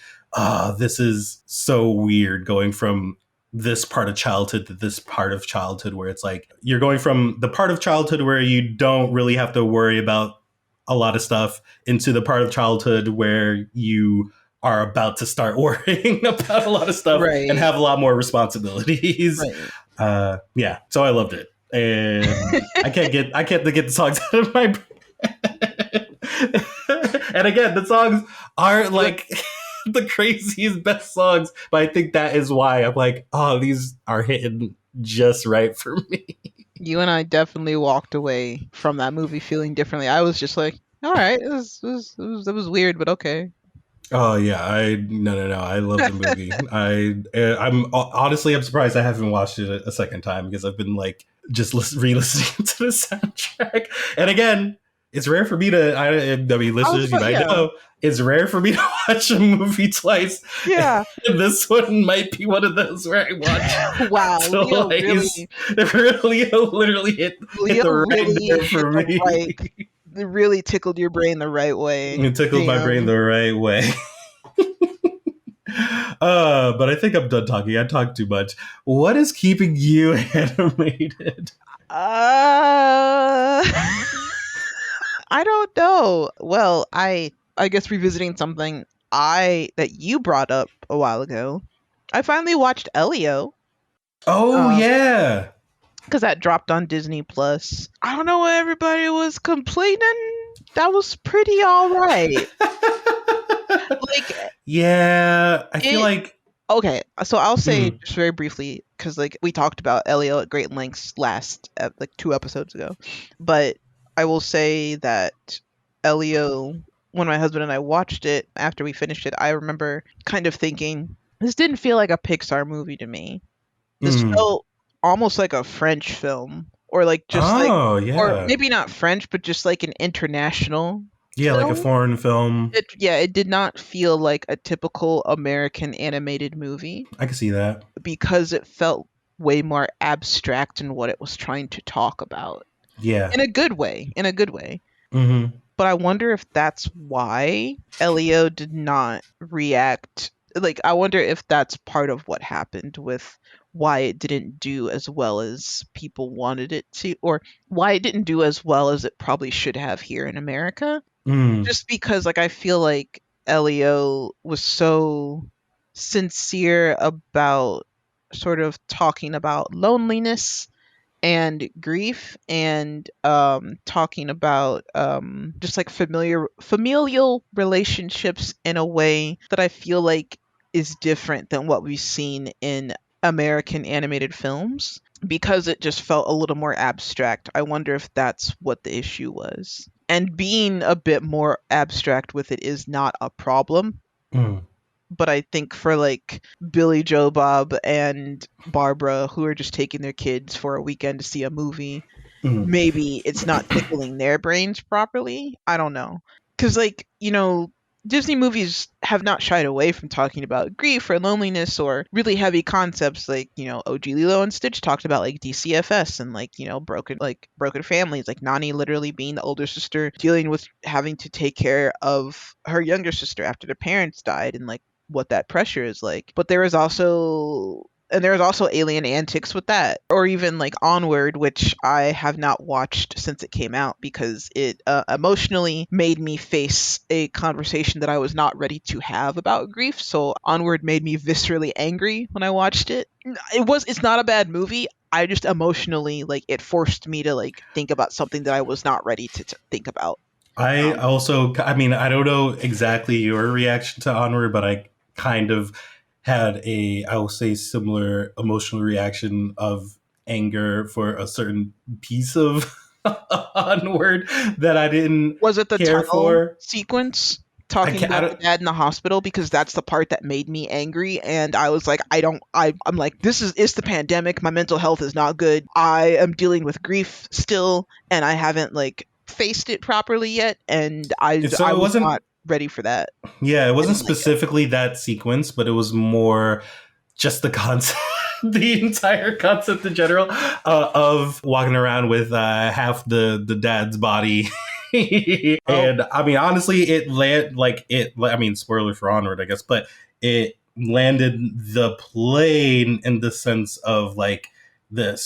this is so weird, going from this part of childhood to this part of childhood, where it's like you're going from the part of childhood where you don't really have to worry about a lot of stuff into the part of childhood where you are about to start worrying about a lot of stuff and Right. have a lot more responsibilities. Right. Yeah, so I loved it, and I can't get the songs out of my brain. And again, the songs aren't like the craziest best songs, but I think that is why I'm like, oh, these are hitting just right for me. You and I definitely walked away from that movie feeling differently. I was just like, all right, it was weird, but okay. Oh yeah, no, I love the movie. I'm surprised I haven't watched it a second time, because I've been like just re-listening to the soundtrack. And again, it's rare for me to. I mean, I was listeners, you about, might yeah, know, it's rare for me to watch a movie twice. yeah. And this one might be one of those where I watch Wow, twice. Leo literally hit Leo the right really nerve hit for the me. right, it really tickled your brain the right way. It tickled my brain Damn. the right way. But I think I'm done talking. I talked too much. What is keeping you animated? Uh, I don't know. Well, I guess revisiting something I that you brought up a while ago. I finally watched Elio. Oh yeah. Because that dropped on Disney Plus. I don't know what everybody was complaining. That was pretty all right. Like Yeah, I feel it. like Okay, so I'll say mm, just very briefly because like we talked about Elio at great lengths last like 2 episodes ago, but I will say that Elio, when my husband and I watched it after we finished it, I remember kind of thinking this didn't feel like a Pixar movie to me. This mm. felt almost like a French film, or like just like, Oh or yeah. maybe not French, but just like an international Yeah, like a film. foreign film. It did not feel like a typical American animated movie I can see that. because it felt way more abstract in what it was trying to talk about. Yeah. in a good way, in a good way. Hmm. But I wonder if that's why Elio did not react. Like, I wonder if that's part of what happened with why it didn't do as well as people wanted it to, or why it didn't do as well as it probably should have here in America. Mm. Just because, like, I feel like Elio was so sincere about sort of talking about loneliness and grief, and talking about just like familial relationships in a way that I feel like is different than what we've seen in American animated films, because it just felt a little more abstract. I wonder if that's what the issue was. And being a bit more abstract with it is not a problem, Mm. but I think for like Billy Joe Bob and Barbara, who are just taking their kids for a weekend to see a movie, Mm. maybe it's not tickling their brains properly. I don't know. Because, like, Disney movies have not shied away from talking about grief or loneliness or really heavy concepts. Like, OG Lilo and Stitch talked about like DCFS and like, broken families, like Nani literally being the older sister dealing with having to take care of her younger sister after their parents died, and like what that pressure is like. But there was also Alien Antics with that, or even like Onward, which I have not watched since it came out because it emotionally made me face a conversation that I was not ready to have about grief. So Onward made me viscerally angry when I watched it. It's not a bad movie. I just emotionally, like, it forced me to like think about something that I was not ready to think about. I Um, also, I mean, I don't know exactly your reaction to Onward, but I kind of had I will say, similar emotional reaction of anger for a certain piece of Onward that I didn't was it the care tunnel for. sequence I talking can't, I about the don't, dad in the hospital? Because that's the part that made me angry, and I was like, I'm like, this is it's the pandemic, my mental health is not good, I am dealing with grief still, and I haven't like faced it properly yet, and so I it was wasn't, not ready for that. yeah, it I wasn't didn't like it. specifically that sequence, but it was more just the concept, the entire concept in general, of walking around with half the dad's body. Oh, And I mean, honestly, I mean, spoiler for Onward, I guess, but it landed the plane in the sense of like the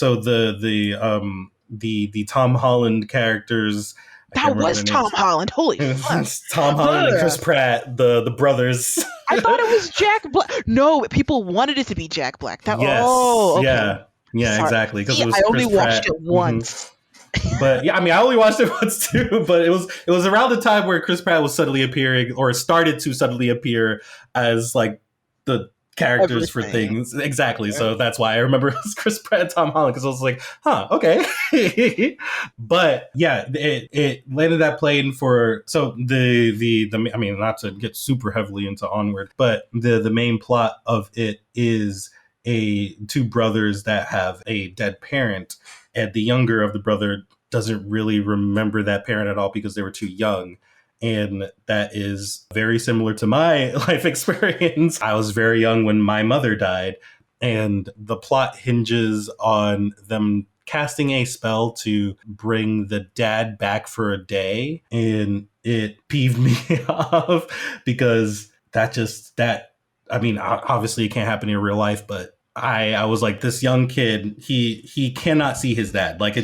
Tom Holland characters. I can't that remember was their Tom names. Holland. Holy fuck. It's Tom Holland and Chris Ugh. Pratt, the brothers. I thought it was Jack Black. No, people wanted it to be Jack Black. Yes, Okay. yeah, yeah, Sorry. exactly, because See, it I was only Chris watched Pratt. it Hmm. once. But yeah, I mean, I only watched it once too. But it was around the time where Chris Pratt was suddenly appearing, or started to suddenly appear as like the characters for Everything. things. Exactly. Okay. So that's why I remember it was Chris Pratt and Tom Holland, because I was like, huh, okay. But yeah, it landed that plane for, so the I mean, not to get super heavily into Onward, but the main plot of it is a two brothers that have a dead parent, and the younger of the brother doesn't really remember that parent at all because they were too young. And that is very similar to my life experience. I was very young when my mother died, and the plot hinges on them casting a spell to bring the dad back for a day. And it peeved me off because I mean, obviously it can't happen in real life, but I was like, this young kid, he cannot see his dad. Like,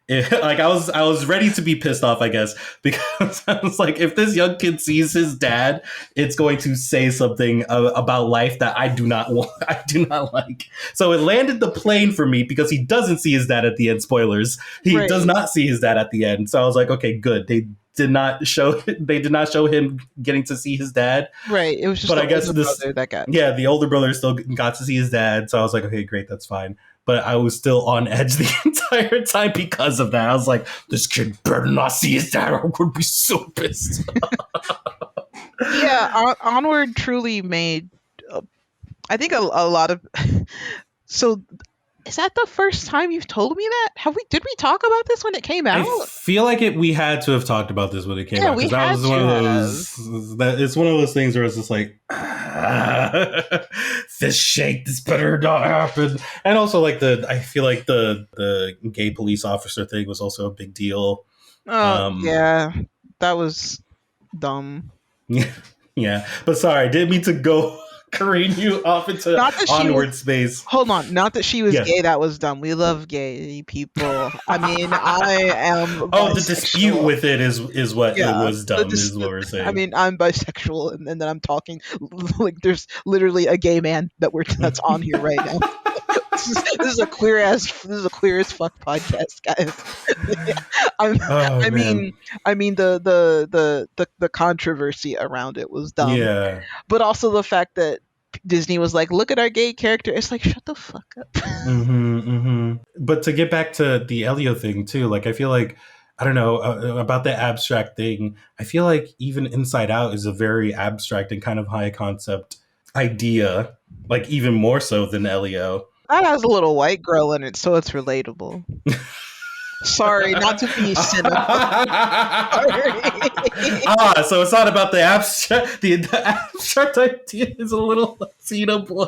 like, I was ready to be pissed off, I guess, because I was like, if this young kid sees his dad, it's going to say something about life that I do not want. I do not like. So it landed the plane for me because he doesn't see his dad at the end. Spoilers. He does Right. not see his dad at the end. So I was like, okay, good. They did not show him getting to see his dad. Right. It was just But the I guess older this, brother that got. yeah, the older brother still got to see his dad. So I was like, okay, great, that's fine. But I was still on edge the entire time because of that. I was like, this kid better not see his dad, or I'm going to be so pissed. Yeah, Onward truly made, I think, a lot of. So Is that the first time you've told me that? Did we talk about this when it came I out? feel like we had to have talked about this when it came Yeah, out, we because that had was one to of have. those, that it's one of those things where it's just like, this shake, this better not happen. And also, like, I feel like the gay police officer thing was also a big deal. Oh, Um, yeah. That was dumb. yeah, but sorry, didn't mean to go careen you off into Not that she was onward space. Hold on, not that she was Yeah. gay, that was dumb. We love gay people. I mean, I am Oh, the dispute bisexual. with it is what it Yeah. was dumb, is what we're I saying. mean, I'm bisexual, and then I'm talking like there's literally a gay man that's on here right now. This is a queer as fuck podcast, guys. I'm, Oh I man. mean, the controversy around it was dumb, Yeah. but also the fact that Disney was like, "Look at our gay character." It's like, shut the fuck up. But to get back to the Elio thing too, like I feel like, I don't know, about the abstract thing. I feel like even Inside Out is a very abstract and kind of high concept idea, like even more so than Elio. That has a little white girl in it, so it's relatable. Sorry, not to be cynical. Sorry. So it's not about the abstract. The abstract idea is a little Latino boy.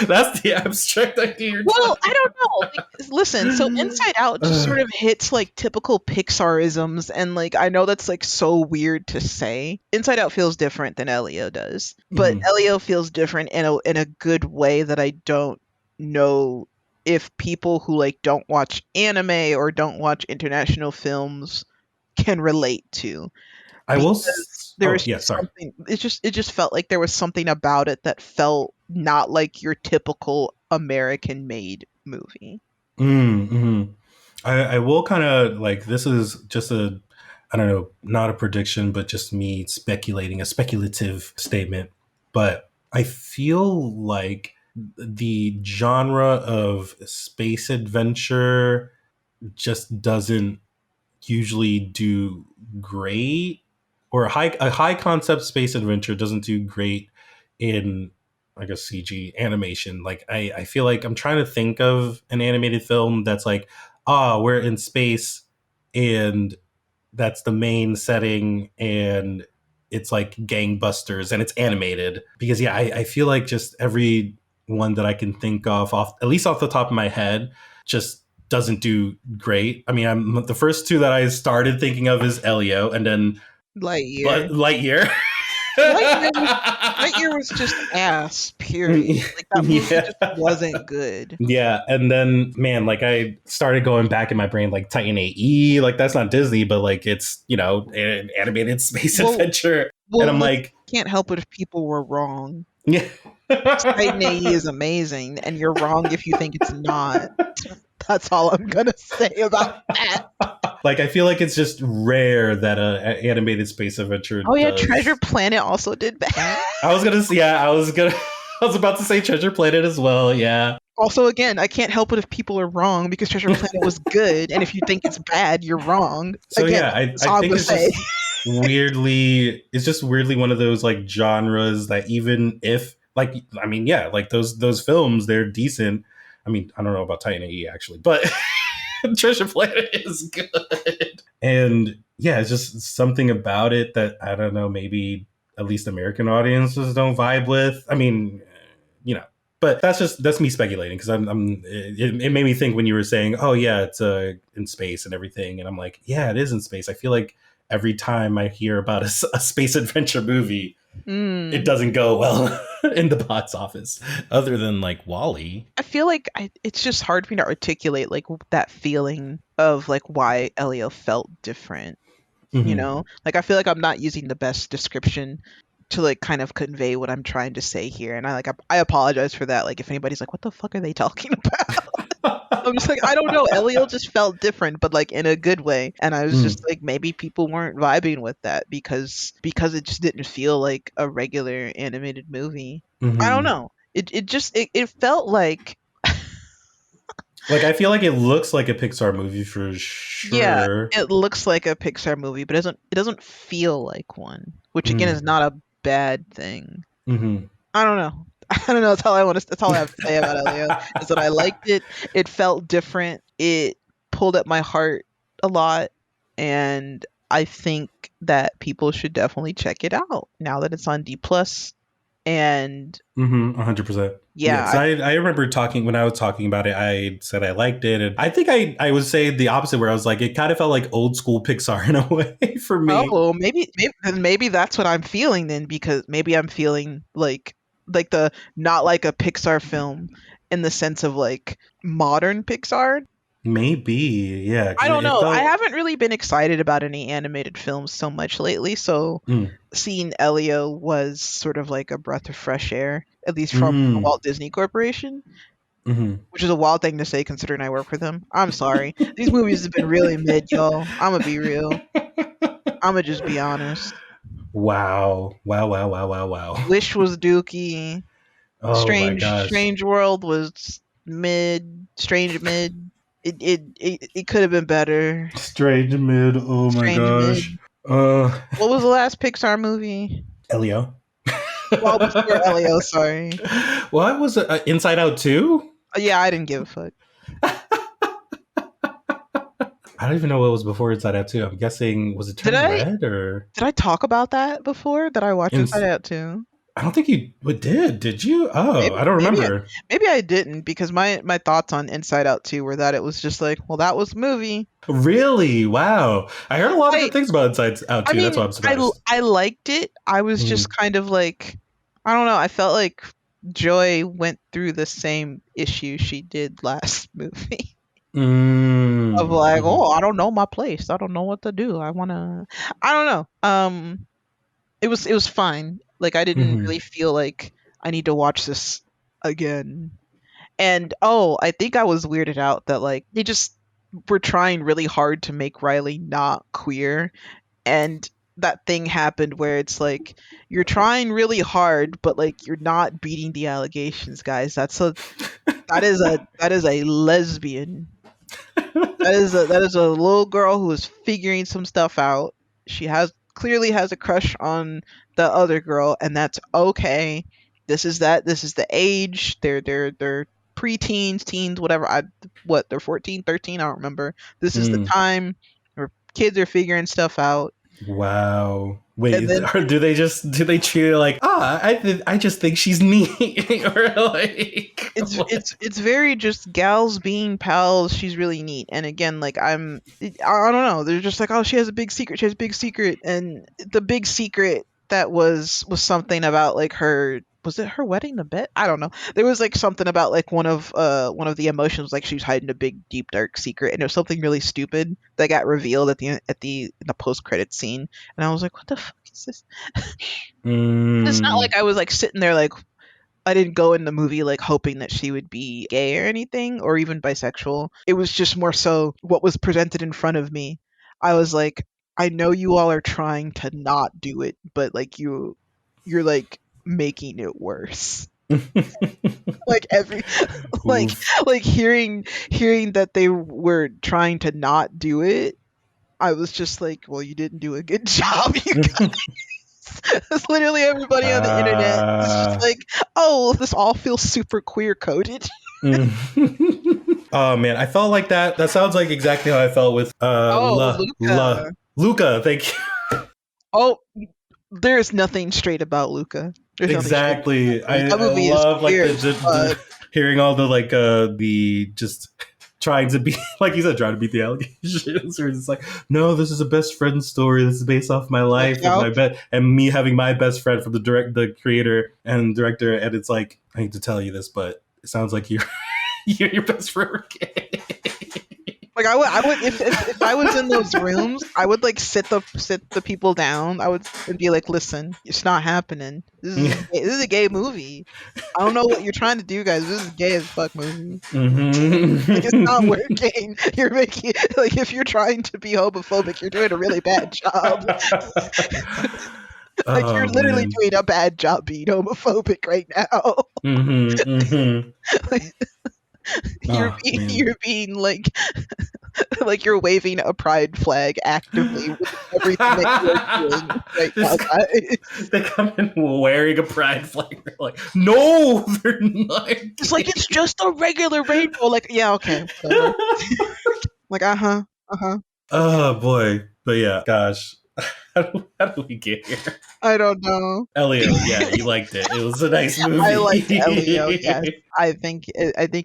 That's the abstract idea you're Well, talking I don't know. Like, listen, so Inside Out just sort about. of hits like typical Pixarisms, and like I know that's like so weird to say. Inside Out feels different than Elio does, but Mhm. Elio feels different in a good way that I don't know if people who like don't watch anime or don't watch international films can relate to, I will. because there Oh was yeah, just sorry. something, it just felt like there was something about it that felt not like your typical American made movie. Mm-hmm. I will kind of like, this is just a, I don't know, not a prediction, but just me speculating, a speculative statement. But I feel like the genre of space adventure just doesn't usually do great, or a high concept space adventure doesn't do great in, I guess, CG animation. Like I feel like I'm trying to think of an animated film that's like, we're in space and that's the main setting, and it's like gangbusters and it's animated. Because yeah, I feel like just every one that I can think of, off at least off the top of my head, just doesn't do great. I mean, the first two that I started thinking of is Elio, and then Lightyear. but Lightyear. Lightyear was Lightyear was just ass, period. Like that movie Yeah. just wasn't good. Yeah, and then man, like I started going back in my brain, like Titan AE, like that's not Disney, but like it's, an animated space Well, adventure, and well, I'm look, like, can't help it if people were wrong. yeah. Titan AE is amazing, and you're wrong if you think it's not. That's all I'm gonna say about that. Like I feel like it's just rare that a animated space adventure Oh yeah, Treasure does. Planet also did bad. I was gonna, yeah, I was about to say Treasure Planet as well. Yeah. Also, again, I can't help it if people are wrong because Treasure Planet was good, and if you think it's bad, you're wrong. So Again, yeah, that's I all I'm think gonna say. it's just weirdly one of those like genres that, even if, like, I mean, yeah, like those films, they're decent. I mean, I don't know about Titan AE actually, but Treasure Planet is good. And yeah, it's just something about it that, I don't know, maybe at least American audiences don't vibe with. I mean, you know, but that's me speculating, because it made me think when you were saying, oh yeah, it's in space and everything, and I'm like, yeah, it is in space. I feel like every time I hear about a space adventure movie, it Mm. doesn't go well in the box office, other than like Wally. I feel like it's just hard for me to articulate like that feeling of like why Elio felt different. You Mm-hmm. know, like I feel like I'm not using the best description to like kind of convey what I'm trying to say here, and I apologize for that. Like if anybody's like, "What the fuck are they talking about?" I'm just like, I don't know. Elio just felt different, but like in a good way. And I was just Mm. like, maybe people weren't vibing with that because it just didn't feel like a regular animated movie. I don't Mm-hmm. know. It felt like, Like I feel like it looks like a Pixar movie for yeah, sure. it looks like a Pixar movie, but it doesn't feel like one, which again Mm. is not a bad thing. Mm-hmm. I don't know. I don't know. That's all I want to. That's all I have to say about Elio is that I liked it. It felt different. It pulled at my heart a lot, and I think that people should definitely check it out now that it's on D plus. And 100%. yeah, Yes, I remember talking when I was talking about it. I said I liked it, and I think I would say the opposite, where I was like, it kind of felt like old school Pixar in a way for me. oh, maybe that's what I'm feeling then, because maybe I'm feeling like the not like a Pixar film in the sense of like modern Pixar. Maybe, yeah, I because don't it know. I felt. haven't really been excited about any animated films so much lately, so Mm, seeing Elio was sort of like a breath of fresh air, at least from the mm, Walt Disney Corporation, mm. which is a wild thing to say considering I work for them. I'm sorry. These movies have been really mid, y'all. I'm gonna be real. I'm gonna just be honest. Wow, wow, wow, wow, wow, wow. Wish was dookie. Oh my gosh. Strange World was mid. Strange mid. It could have been better. Strange mid. Oh my Strange gosh. mid. Uh, What was the last Pixar movie? Elio. Well, before Elio, sorry. What was it? Inside Out 2? Yeah, I didn't give a fuck. I don't even know what was before Inside Out 2. I'm guessing, was it Did Turning I Red or? did I talk about that before? That I watched In, Inside Out too? I don't think you did. Did you? Oh, Maybe I don't maybe remember. maybe I didn't, because my thoughts on Inside Out 2 were that it was just like, well, that was the movie. Really? Wow. I heard a lot of I good things about Inside Out I 2. That's mean, why I'm surprised. I liked it. I was just Mm. kind of like, I don't know. I felt like Joy went through the same issue she did last movie of Mm. like, Hmm. oh, I don't know my place. I don't know what to do. I wanna. I don't know. It was fine. Like I didn't Hmm. really feel like I need to watch this again. And oh, I think I was weirded out that like they just were trying really hard to make Riley not queer, and that thing happened where it's like you're trying really hard but like you're not beating the allegations, guys. That is a lesbian. That is a little girl who is figuring some stuff out. She has clearly has a crush on the other girl, and that's okay. This is the age. They're preteens, teens, whatever. They're 14, 13, I don't remember. This is the Mm. time where kids are figuring stuff out. Wow. And Wait, then or do they treat her like, I just think she's neat, or like what? it's very just gals being pals. She's really neat. And again, like I don't know. They're just like, oh, she has a big secret. She has a big secret, and the big secret that was something about like her. Was it her wedding the bet? I don't know. There was like something about like one of the emotions, like she was hiding a big deep dark secret, and it was something really stupid that got revealed in the post credit scene. And I was like, what the fuck is this? It's not Mm. like I was like sitting there like I didn't go in the movie like hoping that she would be gay or anything or even bisexual. It was just more so what was presented in front of me. I was like, I know you all are trying to not do it, but like you're like making it worse. Like every like Oof. like hearing that they were trying to not do it, I was just like, well, you didn't do a good job. You It's literally everybody on the internet is just uh, like, oh, this all feels super queer coded. oh man, I felt like that. That sounds like exactly how I felt with Oh, Luca. Luca. Thank you. Oh, there is nothing straight about Luca. There's nothing straight Exactly. about that movie. That I movie is love like queer as fuck. hearing all the like the just trying to be like you said, trying to beat the allegations. Or it's like, no, this is a best friend story. This is based off my Like, life and yeah, my and me having my best friend from the creator and director. And it's like, I hate to tell you this, but it sounds like you're you're your best friend. like I would if I was in those rooms, I would like sit the people down. I would and be like, listen, it's not happening. This is a gay movie. I don't know what you're trying to do, guys. This is a gay as fuck movie. Like it's not Mm-hmm. working. You're making like if you're trying to be homophobic, you're doing a really bad job. Like you're Oh literally man. doing a bad job being homophobic right now. Mm-hmm. Mm-hmm. Like, Oh man. you're being like Like you're waving a pride flag actively with everything that you are doing right now, Just guys. they come in wearing a pride flag. They're like, no, they're not It's like gay. it's just a regular rainbow. Like, yeah, okay, whatever. Like, uh-huh, uh-huh. Oh boy, but yeah, gosh, how do we get here? I don't know. Elio, yeah, you liked it. It was a nice I liked Elio, yes. movie. I think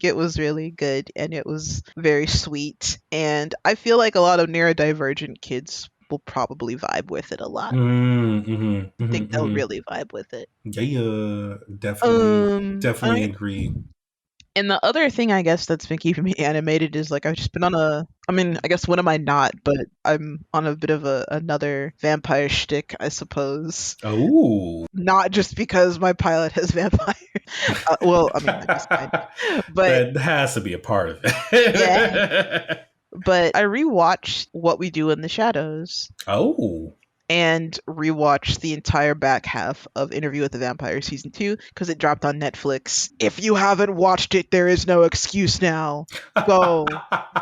it was really good and it was very sweet. And I feel like a lot of neurodivergent kids will probably vibe with it a lot. I think they'll Mm. really vibe with it. Yeah, yeah, I definitely agree. And the other thing I guess that's been keeping me animated is like I've just been on I mean, I guess when am I not, but I'm on a bit of another vampire shtick, I suppose. Oh, Not just because my pilot has vampires. Well, I mean, I guess kind of. But that has to be a part of yeah, it. but I rewatched What We Do in the Shadows Oh. and rewatched the entire back half of Interview with the Vampire season 2 because it dropped on Netflix. If you haven't watched it, there is no excuse now. Go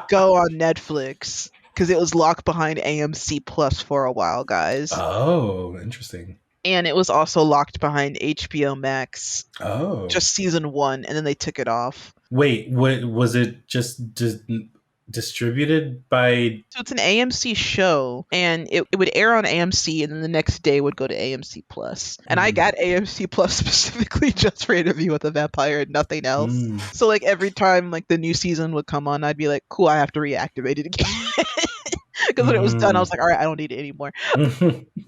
go on Netflix because it was locked behind AMC Plus for a while, guys. Oh, interesting. And it was also locked behind HBO Max, Oh. just season 1, and then they took it off. Wait, what was it just distributed by So it's an AMC show, and it would air on AMC, and then the next day would go to AMC Plus. And I got AMC Plus specifically just for Interview with a Vampire and nothing else. Mm. So like every time like the new season would come on, I'd be like, cool, I have to reactivate it again. Because when it was done, I was like, all right, I don't need it anymore.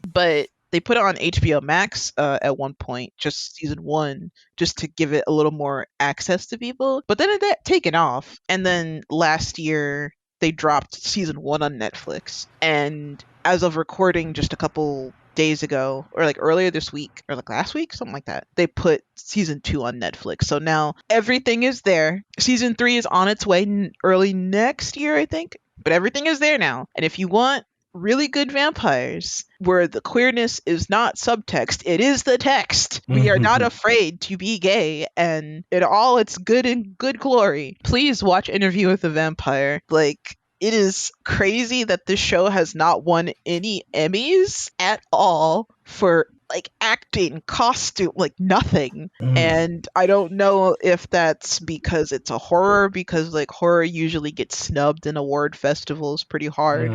But they put it on HBO Max at one point, just season 1, just to give it a little more access to people. But then it got taken off, and then last year they dropped season 1 on Netflix. And as of recording just a couple days ago, or like earlier this week, or like last week, something like that, they put season 2 on Netflix. So now everything is there. Season 3 is on its way early next year, I think. But everything is there now. And if you want really good vampires where the queerness is not subtext, it is the text. We are not afraid to be gay and in all its good and good glory. Please watch Interview with a Vampire. Like, it is crazy that this show has not won any Emmys at all for like acting, costume, like nothing. And I don't know if that's because it's a horror, because like horror usually gets snubbed in award festivals pretty hard,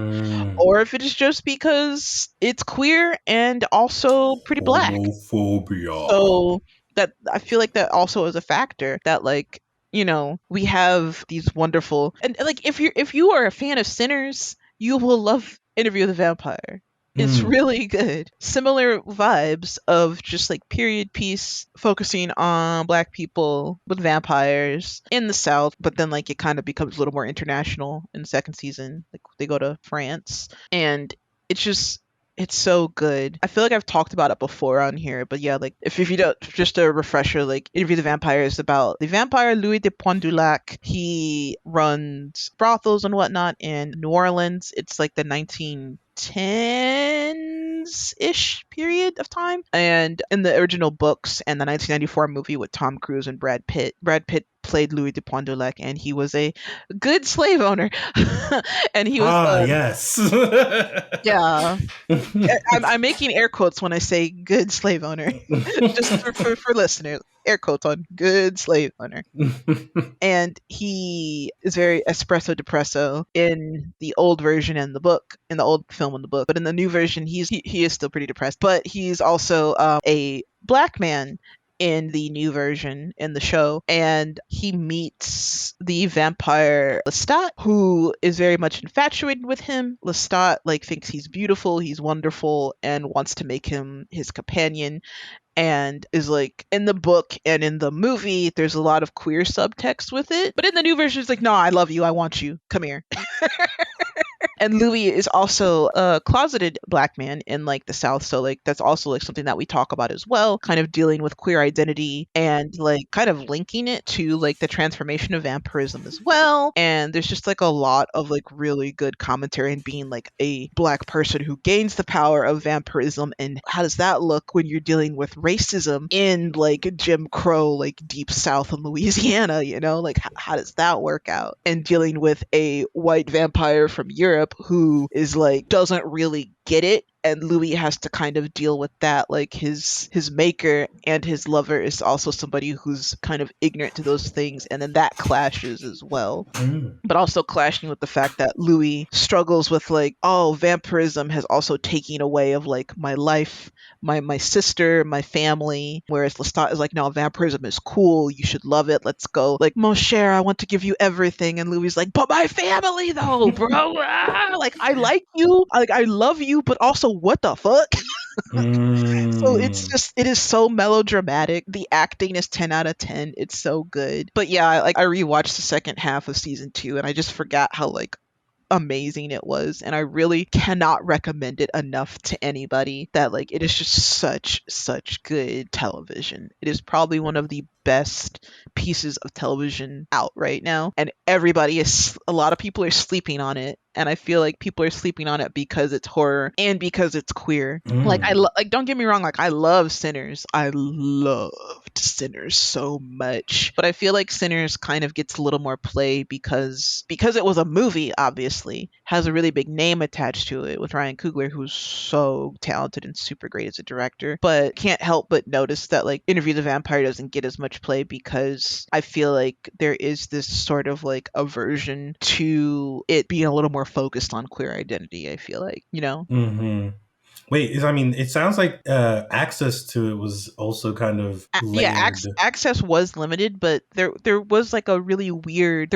or if it is just because it's queer and also pretty black. Homophobia. So that I feel like that also is a factor that like, we have these wonderful, and like if you are a fan of Sinners, you will love Interview with a Vampire. It's really good. Similar vibes of just like period piece focusing on black people with vampires in the South, but then like it kind of becomes a little more international in the second season. Like they go to France, and it's just it's so good. I feel like I've talked about it before on here, but yeah, like if you don't, just a refresher, like Interview the Vampire is about the vampire Louis de Pointe du Lac. He runs brothels and whatnot in New Orleans. It's like the 1910s ish period of time. And in the original books and the 1994 movie with Tom Cruise and Brad Pitt played Louis de Pointe du Lac, and he was a good slave owner. And he was Yes. yeah, I'm making air quotes when I say good slave owner. Just for listeners, air quotes on good slave owner. And he is very espresso depresso in the old version and the book, in the old film and the book. But in the new version, he is still pretty depressed. But he's also a black man in the new version in the show, and he meets the vampire Lestat, who is very much infatuated with him. Lestat like thinks he's beautiful, he's wonderful, and wants to make him his companion, and is like, in the book and in the movie there's a lot of queer subtext with it, but in the new version it's like, no, I love you, I want you, come here. And Louis is also a closeted black man in like the South, so like that's also like something that we talk about as well, kind of dealing with queer identity and like kind of linking it to like the transformation of vampirism as well. And there's just like a lot of like really good commentary and being like a black person who gains the power of vampirism, and how does that look when you're dealing with racism in like Jim Crow, like deep South in Louisiana, you know, like how does that work out? And dealing with a white vampire from Europe who is like doesn't really get it, and Louis has to kind of deal with that. Like his maker and his lover is also somebody who's kind of ignorant to those things, and then that clashes as well. Mm. But also clashing with the fact that Louis struggles with like, oh, vampirism has also taken away of like my life, my sister, my family. Whereas Lestat is like, no, vampirism is cool. You should love it. Let's go. Like, mon cher, I want to give you everything. And Louis is like, but my family though, bro. Like, I like you. Like, I love you, but also what the fuck? So it's Mm. just, it is so melodramatic. The acting is 10 out of 10. It's so good. But yeah, like I rewatched the second half of season 2 and I just forgot how like amazing it was, and I really cannot recommend it enough to anybody. That like it is just such good television. It is probably one of the best pieces of television out right now, and a lot of people are sleeping on it, and I feel like people are sleeping on it because it's horror and because it's queer. Like Mm. like don't get me wrong, like I love Sinners. I loved Sinners so much. But I feel like Sinners kind of gets a little more play because it was a movie, obviously, has a really big name attached to it with Ryan Coogler, who's so talented and super great as a director. But can't help but notice that like Interview the Vampire doesn't get as much play because I feel like there is this sort of like aversion to it being a little more focused on queer identity, I feel like, you know? Hmm. Wait, I mean, it sounds like access to it was also kind of Yeah, layered. access was limited, but there was like a really weird,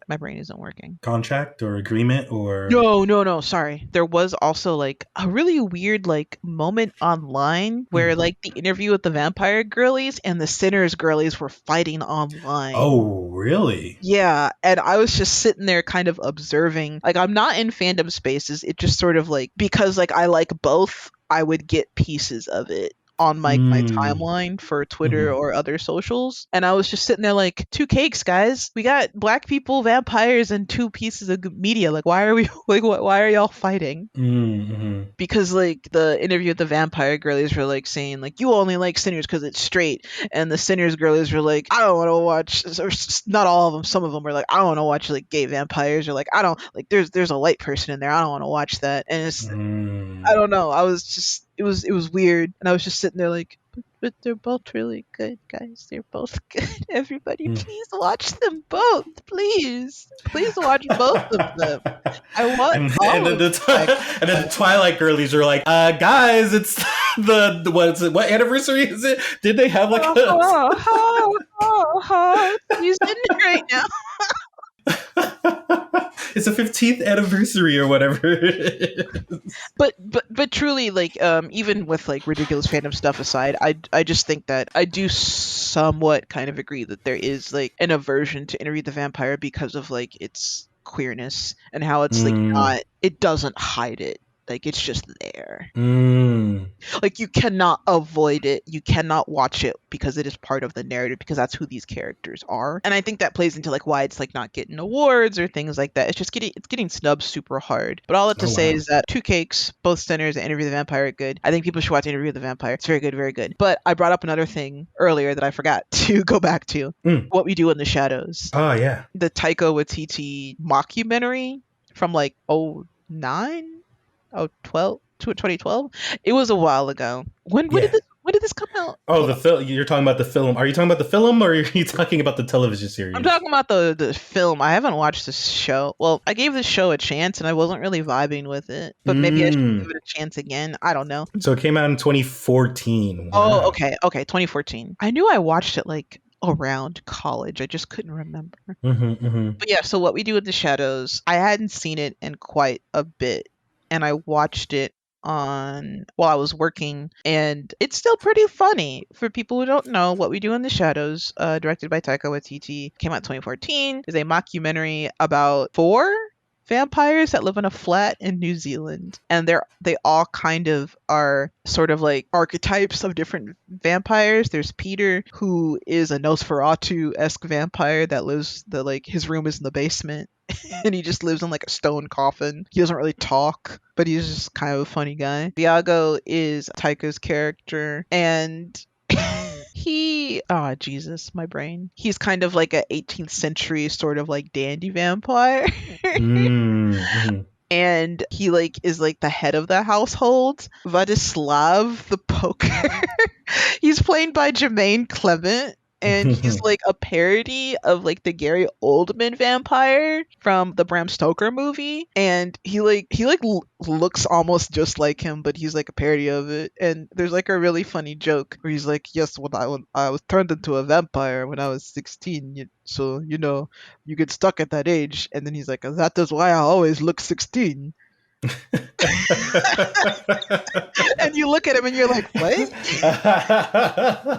my brain isn't working. Contract or agreement or. No, sorry. There was also like a really weird like moment online where Mm. like the Interview with the Vampire girlies and the Sinners girlies were fighting online. Oh, really? Yeah, and I was just sitting there kind of observing. Like I'm not in fandom spaces. It just sort of like, because like I like both, I would get pieces of it on my Mm. timeline for Twitter Hmm. or other socials. And I was just sitting there like, two cakes, guys. We got black people, vampires, and two pieces of media. Like why are we like why are y'all fighting? Mm-hmm. Because like the Interview with the Vampire girlies were like saying like, you only like Sinners because it's straight, and the Sinners girlies were like, I don't want to watch, or not all of them, some of them were like, I don't want to watch like gay vampires, or like I don't like, there's a white person in there, I don't want to watch that. And it's, I Mm. don't know, I was just, it was weird, and I was just sitting there like, but they're both really good, guys. They're both good. Everybody, Mm. please watch them both. Please watch both of them. I want And all then of and then the them. Twilight girlies are like, guys, it's the what is it? What anniversary is it? Did they have like a? He's in it right now. It's a 15th anniversary or whatever. But truly, like even with like ridiculous fandom stuff aside, I just think that I do somewhat kind of agree that there is like an aversion to Interview the Vampire because of like its queerness and how it's like Mm. not, it doesn't hide it. Like it's just there. Mm. Like you cannot avoid it, you cannot watch it because it is part of the narrative, because that's who these characters are. And I think that plays into like why it's like not getting awards or things like that. It's getting snubbed super hard. But all that to Oh say wow. is that two cakes, both Sinners and Interview the Vampire are good. I think people should watch Interview the Vampire. It's very good, very good. But I brought up another thing earlier that I forgot to go back to. Mm. What We Do in the Shadows, Oh yeah. the Taika Waititi mockumentary from like '09, oh 2012. It was a while ago. Yeah. When did this come out? Oh, Hold the on. film. You're talking about the film. Are you talking about the film, or are you talking about the television I'm series? talking about the film. I haven't watched this show. Well, I gave this show a chance and I wasn't really vibing with it. But maybe I should give Mm. it a chance again. I don't know. So it came out in 2014. Oh, Wow. okay, 2014. I knew I watched it like around college. I just couldn't remember. Mm-hmm, mm-hmm. But yeah, so What We Do in the Shadows, I hadn't seen it in quite a bit, and I watched it on while I was working, and it's still pretty funny. For people who don't know, What We Do in the Shadows, directed by Taika Waititi, came out in 2014, is a mockumentary about vampires that live in a flat in New Zealand, and they all kind of are sort of like archetypes of different vampires. There's Peter, who is a Nosferatu-esque vampire that lives the like his room is in the basement. And he just lives in like a stone coffin. He doesn't really talk, but he's just kind of a funny guy. Viago is Taika's character, and Jesus, my brain. He's kind of like a 18th century sort of like dandy vampire. Mm-hmm. And he like is like the head of the household. Vladislav the poker. He's played by Jermaine Clement, and he's like a parody of like the Gary Oldman vampire from the Bram Stoker movie. And he looks almost just like him, but he's like a parody of it. And there's like a really funny joke where he's like, "Yes, when I was turned into a vampire when I was 16, so you get stuck at that age." And then he's like, "That is why I always look 16." And you look at him and you're like, "What?"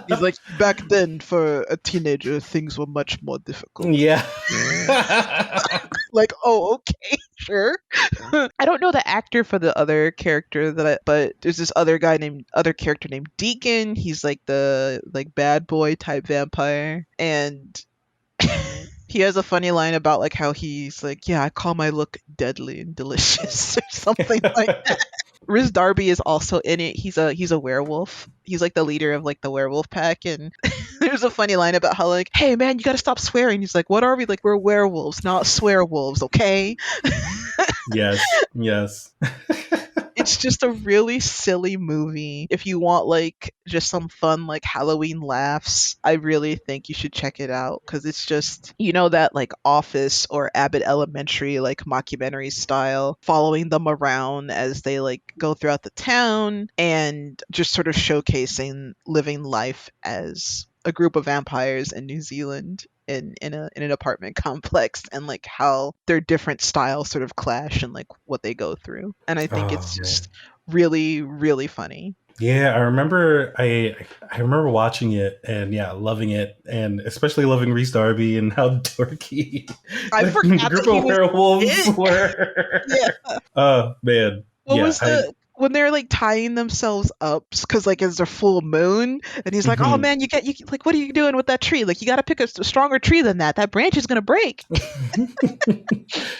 He's like, "Back then, for a teenager, things were much more difficult." Yeah. Like, oh, okay, sure. I don't know the actor for the other character but there's this other character named Deacon. He's like the like bad boy type vampire, and he has a funny line about like how he's like, "Yeah, I call my look deadly and delicious," or something like that. Riz Darby is also in it. He's a werewolf. He's like the leader of like the werewolf pack, and there's a funny line about how like, "Hey man, you gotta stop swearing." He's like, "What are we? Like, we're werewolves, not swear wolves, okay?" Yes. It's just a really silly movie. If you want like just some fun like Halloween laughs, I really think you should check it out, because it's just that like Office or Abbott Elementary like mockumentary style, following them around as they like go throughout the town and just sort of showcasing living life as a group of vampires in New Zealand in an apartment complex, and like how their different styles sort of clash and like what they go through. And I think Oh it's man. just really, really funny. Yeah, I remember I remember watching it and yeah, loving it, and especially loving Reese Darby and how dorky I the forgot group that he of was werewolves it. were. Yeah. Oh man. What Yeah, was I the when they're like tying themselves up because like it's a full moon, and he's like, "Oh mhm. man, you like, what are you doing with that tree? Like, you got to pick a stronger tree than that. That branch is gonna break."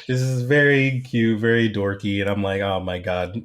This is very cute, very dorky, and I'm like, oh my god.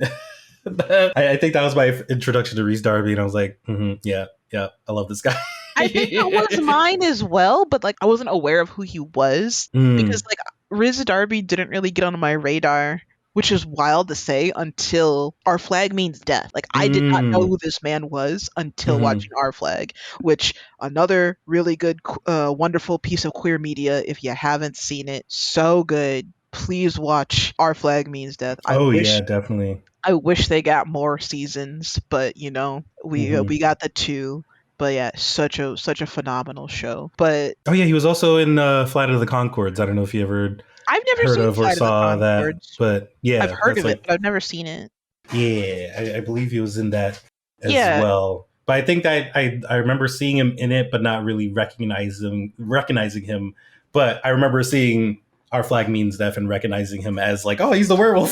I think that was my introduction to Reese Darby, and I was like, yeah, yeah, I love this guy. I think that was mine as well, but like I wasn't aware of who he was, because Mm, like Riz Darby didn't really get on my radar, which is wild to say, until Our Flag Means Death. Like, I did not know mm, who this man was until mhm. watching Our Flag, which another really good, wonderful piece of queer media. If you haven't seen it, so good. Please watch Our Flag Means Death. Oh yeah, definitely. I wish they got more seasons, but we Hmm. got the two. But yeah, such a phenomenal show. But Oh yeah, he was also in Flight of the Concords. I don't know if you ever I've never heard seen of or Flight of the saw that, Conchords. but I've yeah, heard that's of it, like but I've never seen it. yeah, I believe he was in that as Yeah, well. But I think that I remember seeing him in it, but not really recognizing him. But I remember seeing Our Flag Means Death and recognizing him as like, oh, he's the werewolf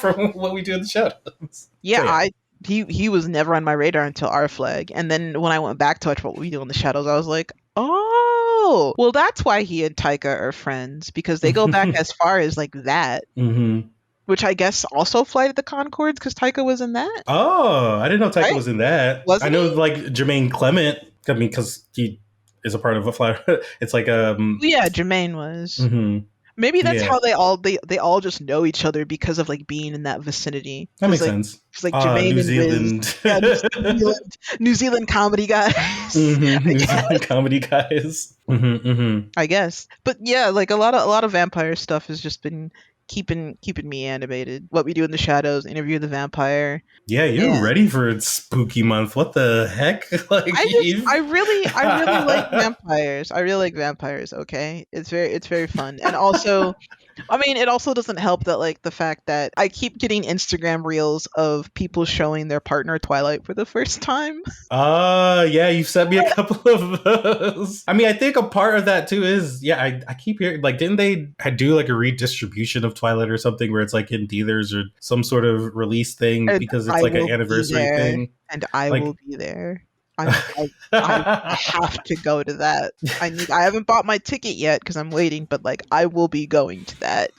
from What We Do in the Shadows. So yeah. yeah. He was never on my radar until Our Flag, and then when I went back to watch What We Do in the Shadows, I was like, oh, well, that's why he and Taika are friends, because they go back as far as like that. Hmm. Which I guess also Flight of the Concords, because Taika was in that, Oh, I didn't know Taika right? was in that. I Wasn't know he? like Jermaine Clement. I mean, because he is a part of a fly. It's like Yeah, Jermaine was. mhm. Maybe that's Yeah, how they all just know each other because of like being in that vicinity. that makes sense. Cause like Jermaine New and Riz, Zealand. yeah, New Zealand comedy guys. New Zealand comedy guys. I guess. But yeah, like a lot of vampire stuff has just been keeping me animated. What We Do in the Shadows, Interview with the Vampire. Yeah, you're And ready for spooky month. What the heck? Like I you've really like vampires. I really like vampires, okay? It's very fun. And also, I mean, it also doesn't help that like the fact that I keep getting Instagram reels of people showing their partner Twilight for the first time. yeah, you've sent me a couple of those. I mean, I think a part of that too is, yeah, I keep hearing, like, didn't they do like a redistribution of of Twilight or something where it's like in theaters or some sort of release thing And because it's I like an will be anniversary there. thing. And I will Like, be there. I have to go to that. I haven't bought my ticket yet because I'm waiting, but like I will be going to that.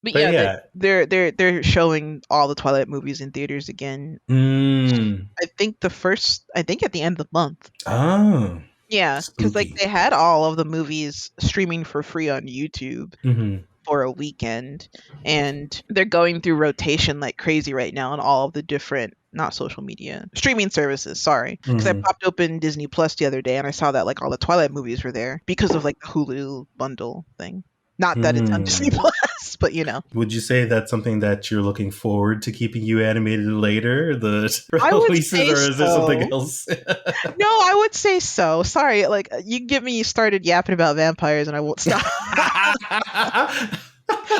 But But yeah, yeah. they're showing all the Twilight movies in theaters again. Mm. I think at the end of the month. Oh, Yeah, because like spooky. they had all of the movies streaming for free on YouTube Mm-hmm. for a weekend, and they're going through rotation like crazy right now on all of the different not social media streaming services. Sorry, because I Mm-hmm. popped open Disney Plus the other day and I saw that like all the Twilight movies were there because of like the Hulu bundle thing. Not that it's on Disney Hmm. Plus, but you know. Would you say that's something that you're looking forward to keeping you animated later, the I would releases, say or is there something so. else? No, I would say so. Sorry, like you get me started yapping about vampires and I won't stop.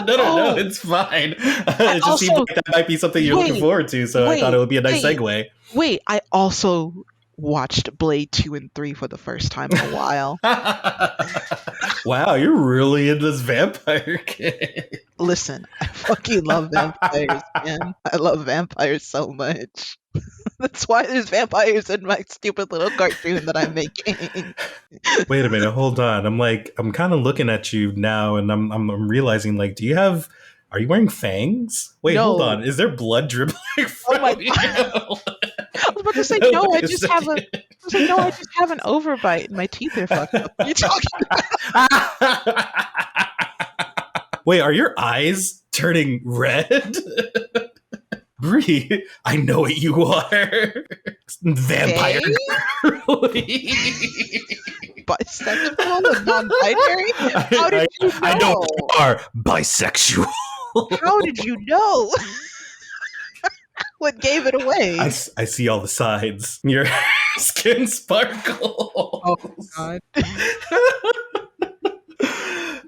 No, Oh, it's fine. I It just seemed also like that might be something you're looking wait, forward to, so I thought it wait, would be a nice wait, segue. wait. I also watched Blade 2 and 3 for the first time in a while. Wow, you're really in this vampire game. Listen, I fucking love vampires, man. I love vampires so much. That's why there's vampires in my stupid little cartoon that I'm making. Wait a minute, hold on. I'm kind of looking at you now, and I'm realizing, like, are you wearing fangs? Wait, hold No. on. Is there blood dribbling Oh my from you? god. I was about to say no, Wait a second. I was like, no, I just have an overbite and my teeth are fucked up. What are you talking Wait, are your eyes turning red? Bree, I know what you are. Vampire gay? girly. Bisexual and non-binary? How did you know? I know what you are. Bisexual. How did you know? What gave it away? I see all the signs. Your skin sparkles. Oh god.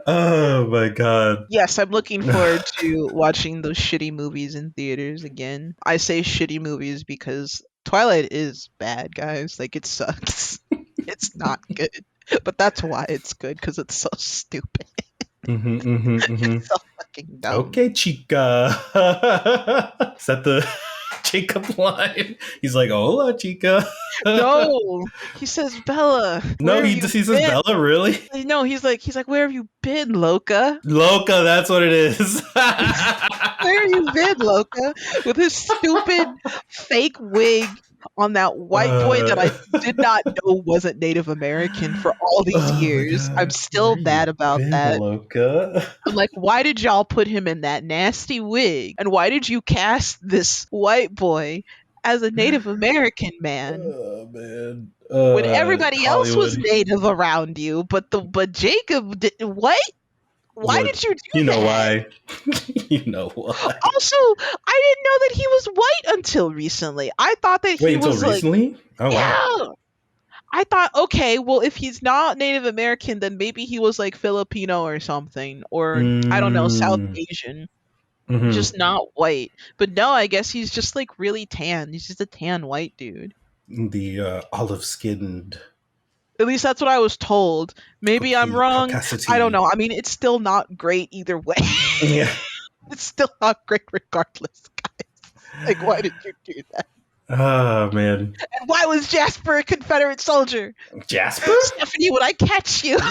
Oh my god. Yes, I'm looking forward to watching those shitty movies in theaters again. I say shitty movies because Twilight is bad, guys. Like, it sucks. It's not good. But that's why it's good, because it's so stupid. It's so fucking dumb. Okay, chica. Is that the Jacob line? He's like, hola, chica. No, he says Bella. No, he says Bella, really? No, he's like, where have you been, Loca? Loca, that's what it is. Where have you been, Loca? With his stupid fake wig on that white boy that I did not know wasn't Native American for all these years. I'm still mad about that. Loca? I'm like, why did y'all put him in that nasty wig? And why did you cast this white boy as a Native American man? Oh man. When everybody else was Hollywood. Native around you, but Jacob did what? Why Look, did you do you know that? why? You know why? Also, I didn't know that he was white until recently. I thought that he was like, recently? Oh wow. yeah. I thought, okay, well, if he's not Native American, then maybe he was like Filipino or something, or I don't know, South Asian, Mhm. just not white. But no, I guess he's just like really tan. He's just a tan white dude. The olive skinned. At least that's what I was told. Maybe I'm wrong. Caucasity. I don't know. I mean, it's still not great either way. Yeah. It's still not great regardless, guys. Like, why did you do that? Oh man. And why was Jasper a Confederate soldier? Jasper? Stephanie, would I catch you? Would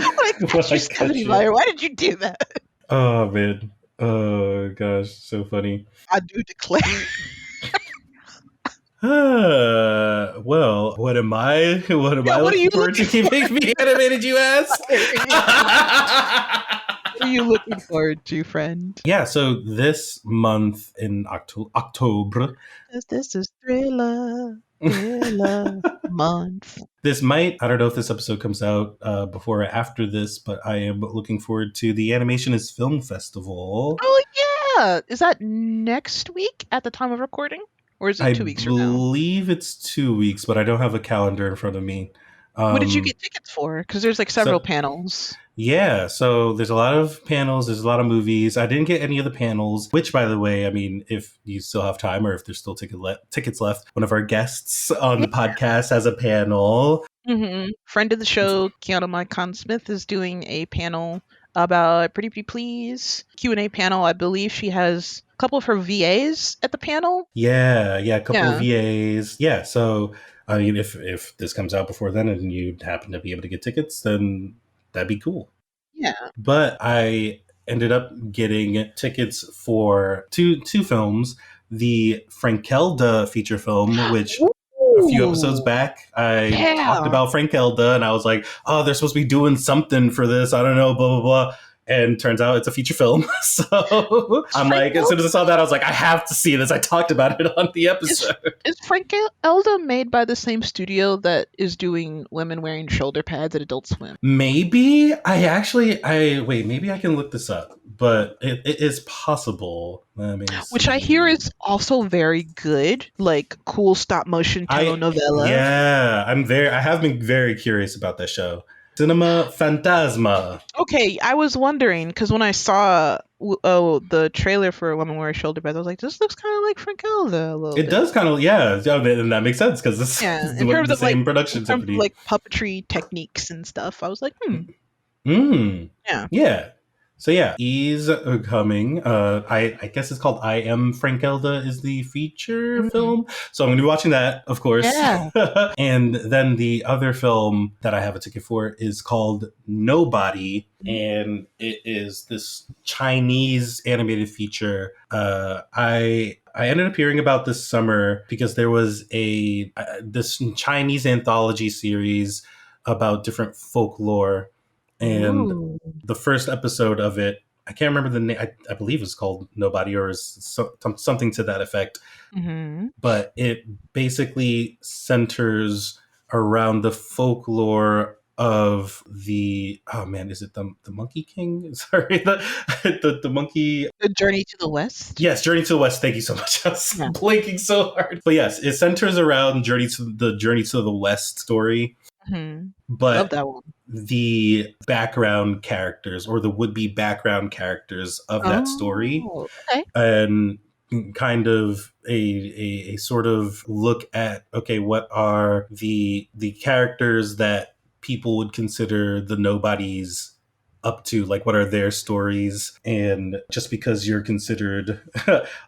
I catch you, Stephanie Meyer? Why did you do that? Oh man. Oh gosh, so funny. I do declare. Well, what am I looking forward to keeping me animated, you ask? What are you looking forward to, friend? Yeah, so this month in October. This is Thriller month. This might, I don't know if this episode comes out before or after this, but I am looking forward to the Animation is Film Festival. Oh, yeah. Is that next week at the time of recording? Or is it 2 weeks from now? I believe it's 2 weeks, but I don't have a calendar in front of me. What did you get tickets for? Because there's like several panels. Yeah, so there's a lot of panels, there's a lot of movies. I didn't get any of the panels, which, by the way, I mean, if you still have time or if there's still tickets left, one of our guests on the podcast has a panel. Mm-hmm. Friend of the show, Kiana Mike Smith, is doing a panel about Pretty Pretty Please Q&A panel. I believe she has a couple of her VAs at the panel. Yeah, yeah, a couple of Yeah. VAs. Yeah, so I mean, if this comes out before then and you happen to be able to get tickets, then that'd be cool. Yeah. But I ended up getting tickets for two films. The Frankelda feature film, which a few episodes Ooh. back I talked Yeah. about Frankelda, and I was like, oh, they're supposed to be doing something for this. I don't know, blah blah blah. And turns out it's a feature film. So I'm like, as Frank soon as I saw that, I was like, I have to see this. I talked about it on the Is episode. is Frank Elda made by the same studio that is doing women wearing shoulder pads at Adult Swim? Maybe I wait. Maybe I can look this up, but it is possible. Let me Which I hear see. is also very good, like cool stop motion telenovela. Yeah, I have been very curious about that show. Cinema Fantasma. Okay, I was wondering because when I saw the trailer for Women Wearing Shoulder Pads, I was like, this looks kind of like Frank Elda a little It bit. does kind of, yeah, and that makes sense because this Yeah, is the same in production terms of company. like puppetry techniques and stuff, I was like, Mm. yeah. Yeah. So yeah, he's coming. I guess it's called I Am Frankelda is the feature Mhm. film. So I'm going to be watching that, of course. Yeah. And then the other film that I have a ticket for is called Nobody, and it is this Chinese animated feature. I ended up hearing about this summer because there was a this Chinese anthology series about different folklore, and Ooh. the first episode of it, I can't remember the name. I believe it's called Nobody or something to that effect. Hmm. But it basically centers around the folklore of the, oh man, is it the Monkey King? Sorry, the monkey. The Journey to the West. Yes, Journey to the West. Thank you so much. I was Yeah. blanking so hard. But yes, it centers around Journey to the West story. Hmm. Love But that one. the background characters or the would-be background characters of that story, Oh, okay. and kind of a sort of look at, okay, what are the characters that people would consider the nobodies up to, like what are their stories, and just because you're considered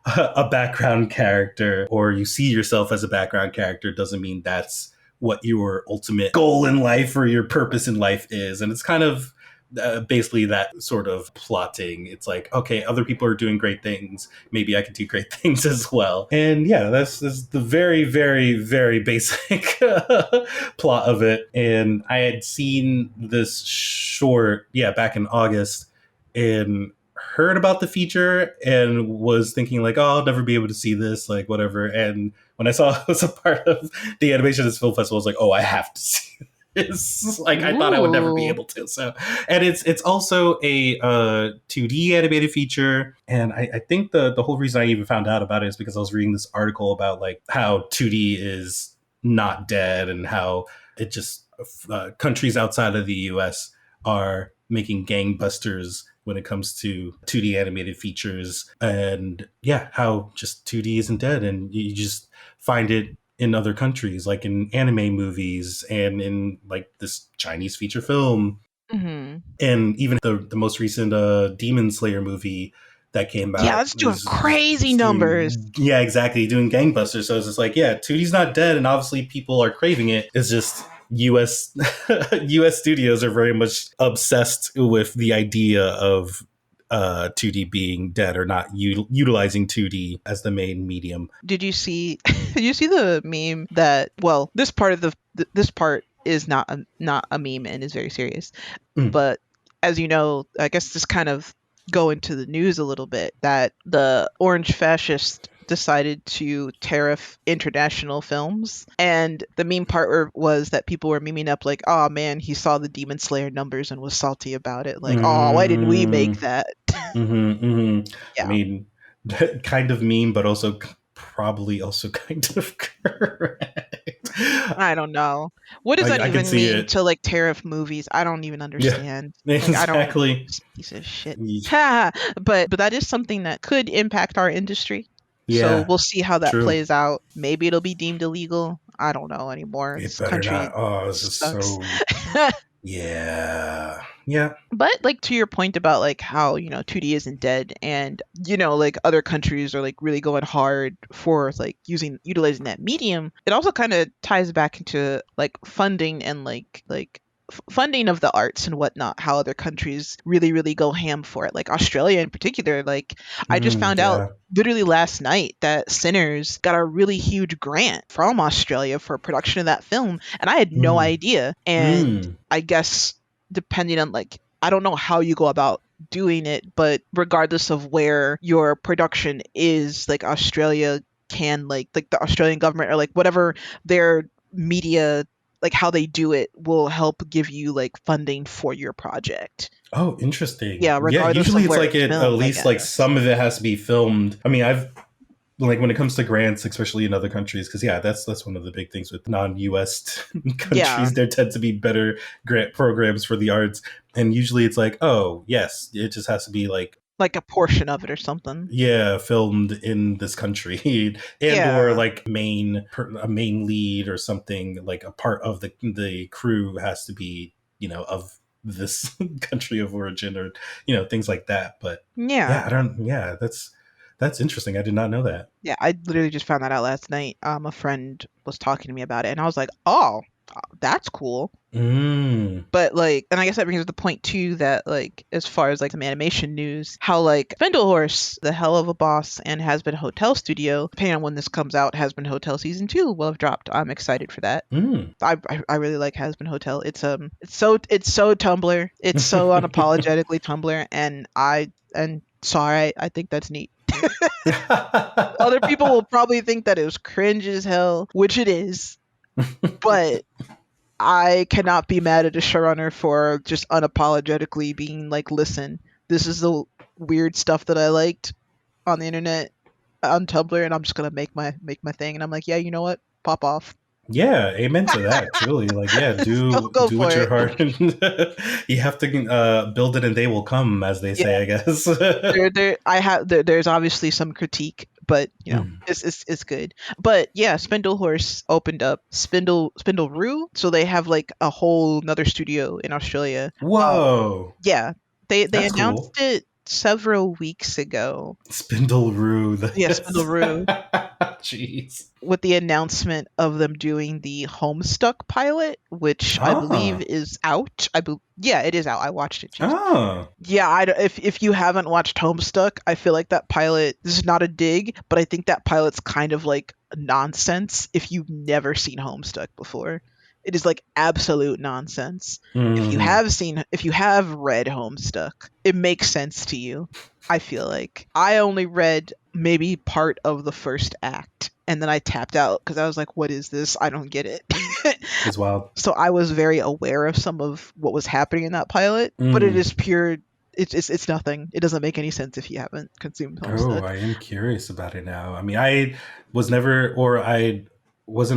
a background character or you see yourself as a background character doesn't mean that's what your ultimate goal in life or your purpose in life is. And it's kind of basically that sort of plotting. It's like, okay, other people are doing great things. Maybe I can do great things as well. And yeah, that's the very, very, very basic plot of it. And I had seen this short, yeah, back in August, and heard about the feature and was thinking like, oh, I'll never be able to see this, like whatever. And when I saw it was a part of the Animation Film Festival, I was like, oh, I have to see this. Like I thought I would never be Ooh. able to. So, and it's also a 2D animated feature. And I think the whole reason I even found out about it is because I was reading this article about like how 2D is not dead and how it just countries outside of the US are making gangbusters when it comes to 2D animated features, and yeah, how just 2D isn't dead, and you just find it in other countries, like in anime movies and in like this Chinese feature film, Hmm. and even the most recent Demon Slayer movie that came Yeah, out it's doing crazy is numbers. doing, yeah, exactly, doing gangbusters. So it's just like, yeah, 2D's not dead, and obviously people are craving it. It's just US US studios are very much obsessed with the idea of 2D being dead or not utilizing 2D as the main medium. Did you see? Did you see the meme that? Well, this part of this part is not a meme and is very serious. Mm. But as you know, I guess this kind of go into the news a little bit that the orange fascist decided to tariff international films, and the meme part was that people were memeing up like, oh man, he saw the Demon Slayer numbers and was salty about it, like, oh, why didn't we make Mm. that? Mm-hmm, mm-hmm. I Yeah. mean, kind of mean, but also probably also kind of correct. I don't know. What does that I can even see mean it. to like tariff movies? I don't even Yeah, understand. Like I don't exactly. piece of shit. But that is something that could impact our industry. So Yeah, we'll see how that true. plays out. Maybe it'll be deemed illegal. I don't know anymore. It This better country not. Oh, this is sucks. so. Yeah. Yeah. But like to your point about like how, 2D isn't dead, and like other countries are like really going hard for like utilizing that medium, it also kind of ties back into like funding and funding of the arts and whatnot, how other countries really really go ham for it, like Australia in particular. Like I just found out Yeah. literally last night that Sinners got a really huge grant from Australia for production of that film, and I had no Mm. idea. And Mm. I guess depending on like, I don't know how you go about doing it, but regardless of where your production is, like Australia can like the Australian government or like whatever their media, like how they do it, will help give you like funding for your project. Oh, interesting. Yeah, Yeah, regardless usually of it's where like it's it at filmed, I least like guess. some of it has to be filmed. I mean, I've like when it comes to grants, especially in other countries, because yeah, that's one of the big things with non-US Yeah, countries. There tend to be better grant programs for the arts, and usually it's like, oh yes, it just has to be like like a portion of it or something. yeah, filmed in this country and or Yeah. like a main lead or something, like a part of the crew has to be, of this country of origin or, things like that. But yeah, Yeah. I don't, yeah, that's interesting. I did not know that. Yeah, I literally just found that out last night. A friend was talking to me about it, and I was like, "Oh, that's cool." Mm. But like, and I guess that brings up the point too, that like as far as like some animation news, how like Spindlehorse, the Hell of a Boss, and Has Been Hotel Studio, depending on when this comes out, Has Been Hotel season 2 will have dropped. I'm excited for that. Mm. I really like Has Been Hotel. It's so Tumblr. It's so unapologetically Tumblr, and sorry, I think that's neat. Other people will probably think that it was cringe as hell, which it is, but I cannot be mad at a showrunner for just unapologetically being like, listen, this is the weird stuff that I liked on the internet, on Tumblr, and I'm just gonna make my thing. And I'm like, yeah, you know what? Pop off. Yeah, amen to that. Truly, like, yeah, Go do for what your it. heart. You have to build it, and they will come, as they Yeah, say. I guess. there's obviously some critique, but Mm. it's good. But yeah, Spindlehorse opened up Spindle Roo, so they have like a whole another studio in Australia. Um, Whoa, yeah, they that's announced cool. it several weeks ago. Spindle Roo. Yeah, That's Spindle jeez. with the announcement of them doing the Homestuck pilot, which I believe Ah, is out. Yeah, it is out. I watched it. Jeez. ah. Yeah, if you haven't watched Homestuck, I feel like that pilot. This is not a dig, but I think that pilot's kind of like nonsense if you've never seen Homestuck before. It is like absolute nonsense. Hmm. If you have read Homestuck, it makes sense to you. I feel like I only read maybe part of the first act, and then I tapped out because I was like, "What is this? I don't get it." It's wild. So I was very aware of some of what was happening in that pilot, but it Mm. is pure. It's nothing. It doesn't make any sense if you haven't consumed Oh, Homestuck. I am curious about it now. I mean, I wasn't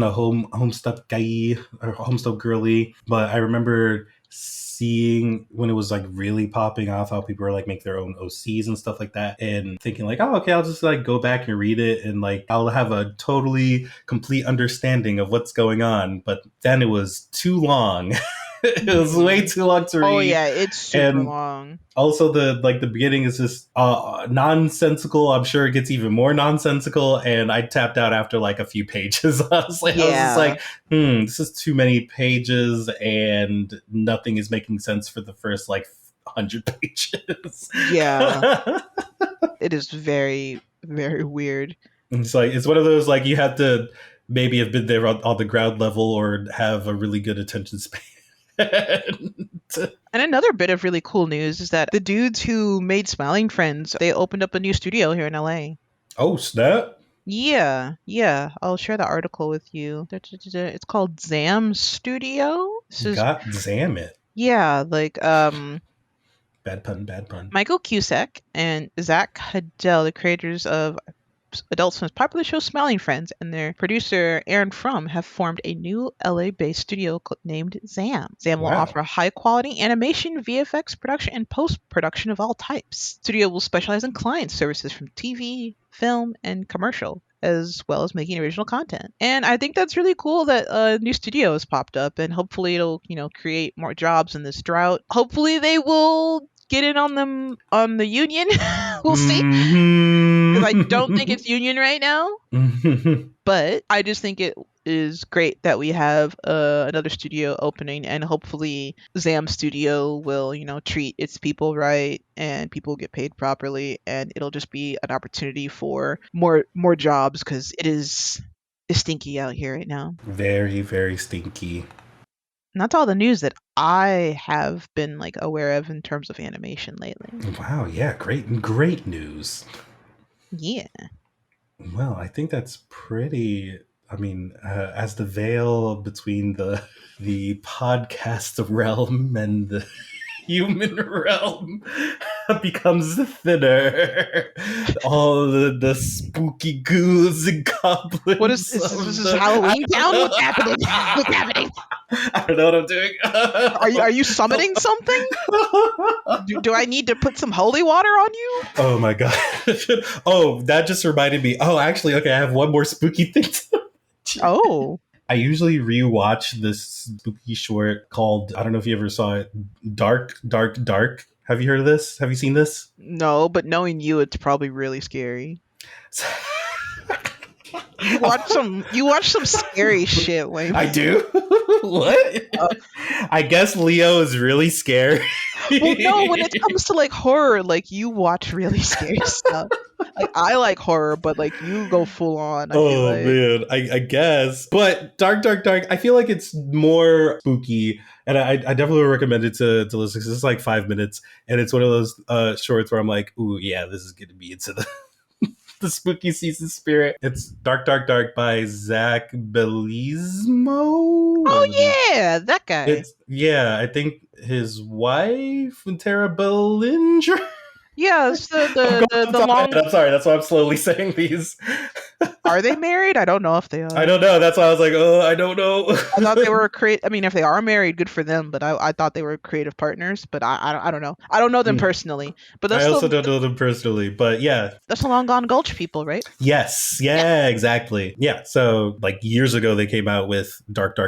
a homestuck guy or homestuck girly, but I remember seeing when it was like really popping off how people were like make their own OCs and stuff like that, and thinking like, oh, okay, I'll just like go back and read it, and like I'll have a totally complete understanding of what's going on. But then it was too long. It was way Mhm. too long to Oh read, yeah, it's super and long. also the beginning is just nonsensical. I'm sure it gets even more nonsensical, and I tapped out after like a few pages. Honestly, I was just Yeah, like, this is too many pages, and nothing is making sense for the first like 100 pages. yeah. It is very very weird. It's like it's one of those like you have to maybe have been there on the ground level or have a really good attention span. And another bit of really cool news is that the dudes who made Smiling Friends, they opened up a new studio here in LA. Oh snap! Yeah, yeah. I'll share the article with you. It's called Zam Studio. This is God damn it! yeah, like Bad pun, bad pun. Michael Cusack and Zach Hadell, the creators of Adult Swim's popular show Smiling Friends, and their producer Aaron Fromm have formed a new LA-based studio named Zam. Zam will Wow. offer high-quality animation, VFX production, and post-production of all types. The studio will specialize in client services from TV, film, and commercial. as well as making original content. And I think that's really cool that a new studio has popped up, and hopefully it'll, create more jobs in this drought. Hopefully they will get in on them on the union. We'll see. Because I don't think it's union right now. But I just think it is great that we have another studio opening, and hopefully Zam Studio will, treat its people right and people get paid properly, and it'll just be an opportunity for more jobs, because it's stinky out here right now. Very, very stinky. And that's all the news that I have been aware of in terms of animation lately. Wow, yeah, great news. Yeah. Well, I think that's pretty. I mean, as the veil between the podcast realm and the human realm becomes thinner, all the spooky ghouls and goblins. What is this? This is Halloween Town? What's happening? What's happening? I don't know what I'm doing. Are you summoning something? Do I need to put some holy water on you? Oh my god. Oh, that just reminded me. Oh, actually, okay, I have one more spooky thing to Oh. I usually rewatch this spooky short called, I don't know if you ever saw it, Dark. Have you heard of this? Have you seen this? No, but knowing you, it's probably really scary. You watch some scary shit, Wayne. I do? What? I guess Leo is really scary. Well, no, when it comes to horror, you watch really scary stuff. I like horror, but you go full on. Man, I guess. But Dark, I feel like it's more spooky, and I definitely would recommend it to listen. It's 5 minutes, and it's one of those shorts where I'm like, ooh, yeah, this is going to be into the spooky season spirit. It's Dark by Zach Belismo. Oh yeah, that guy. I think his wife, Tara Bellinger. Yeah, it's the long. I'm sorry, that's why I'm slowly saying these. Are they married? I don't know if they are. I don't know. That's why I was like, oh, I don't know. I thought they were if they are married, good for them. But I thought they were creative partners. But I don't know. I don't know them personally. But I also don't know them personally. But yeah, that's the Long Gone Gulch people, right? Yes. Yeah. Exactly. Yeah. So years ago, they came out with Dark,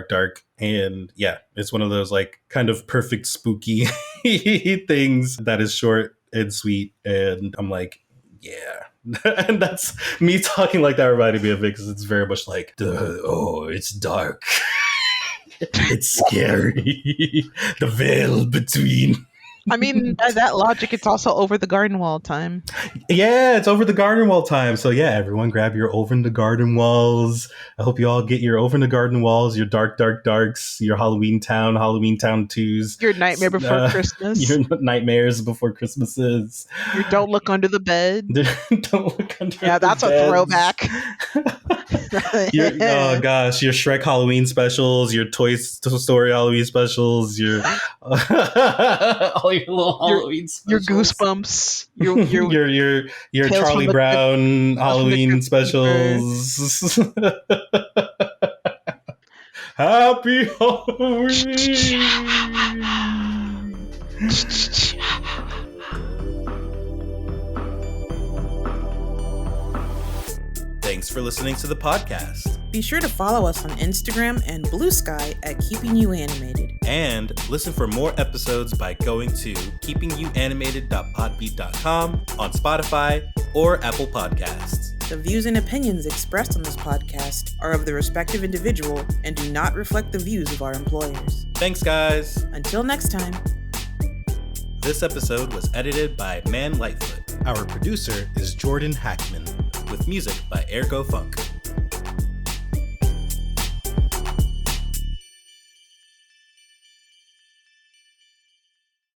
and yeah, it's one of those kind of perfect spooky things that is short and sweet, and I'm like, yeah. And that's me talking like that reminded me of it, because it's very much it's dark. It's scary. The veil between. I mean, by that logic, it's also over the garden wall time. Yeah, it's over the garden wall time. So yeah, everyone grab your over in the garden walls. I hope you all get your over in the garden walls, your darks, your Halloween Town 2s. Your Nightmare Before Christmas. Your Nightmares Before Christmases. Your Don't Look Under the Bed. Don't Look Under Yeah, that's the a throwback. Oh gosh, your Shrek Halloween specials, your Toy Story Halloween specials, your all your little Halloween specials. Your Goosebumps, your Charlie Brown Halloween specials. Happy Halloween. Thanks for listening to the podcast. Be sure to follow us on Instagram and Blue Sky at Keeping You Animated. And listen for more episodes by going to keepingyouanimated.podbean.com, on Spotify or Apple Podcasts. The views and opinions expressed on this podcast are of the respective individual and do not reflect the views of our employers. Thanks, guys. Until next time. This episode was edited by Man Lightfoot. Our producer is Jordan Hackman, with music by Ergo Funk.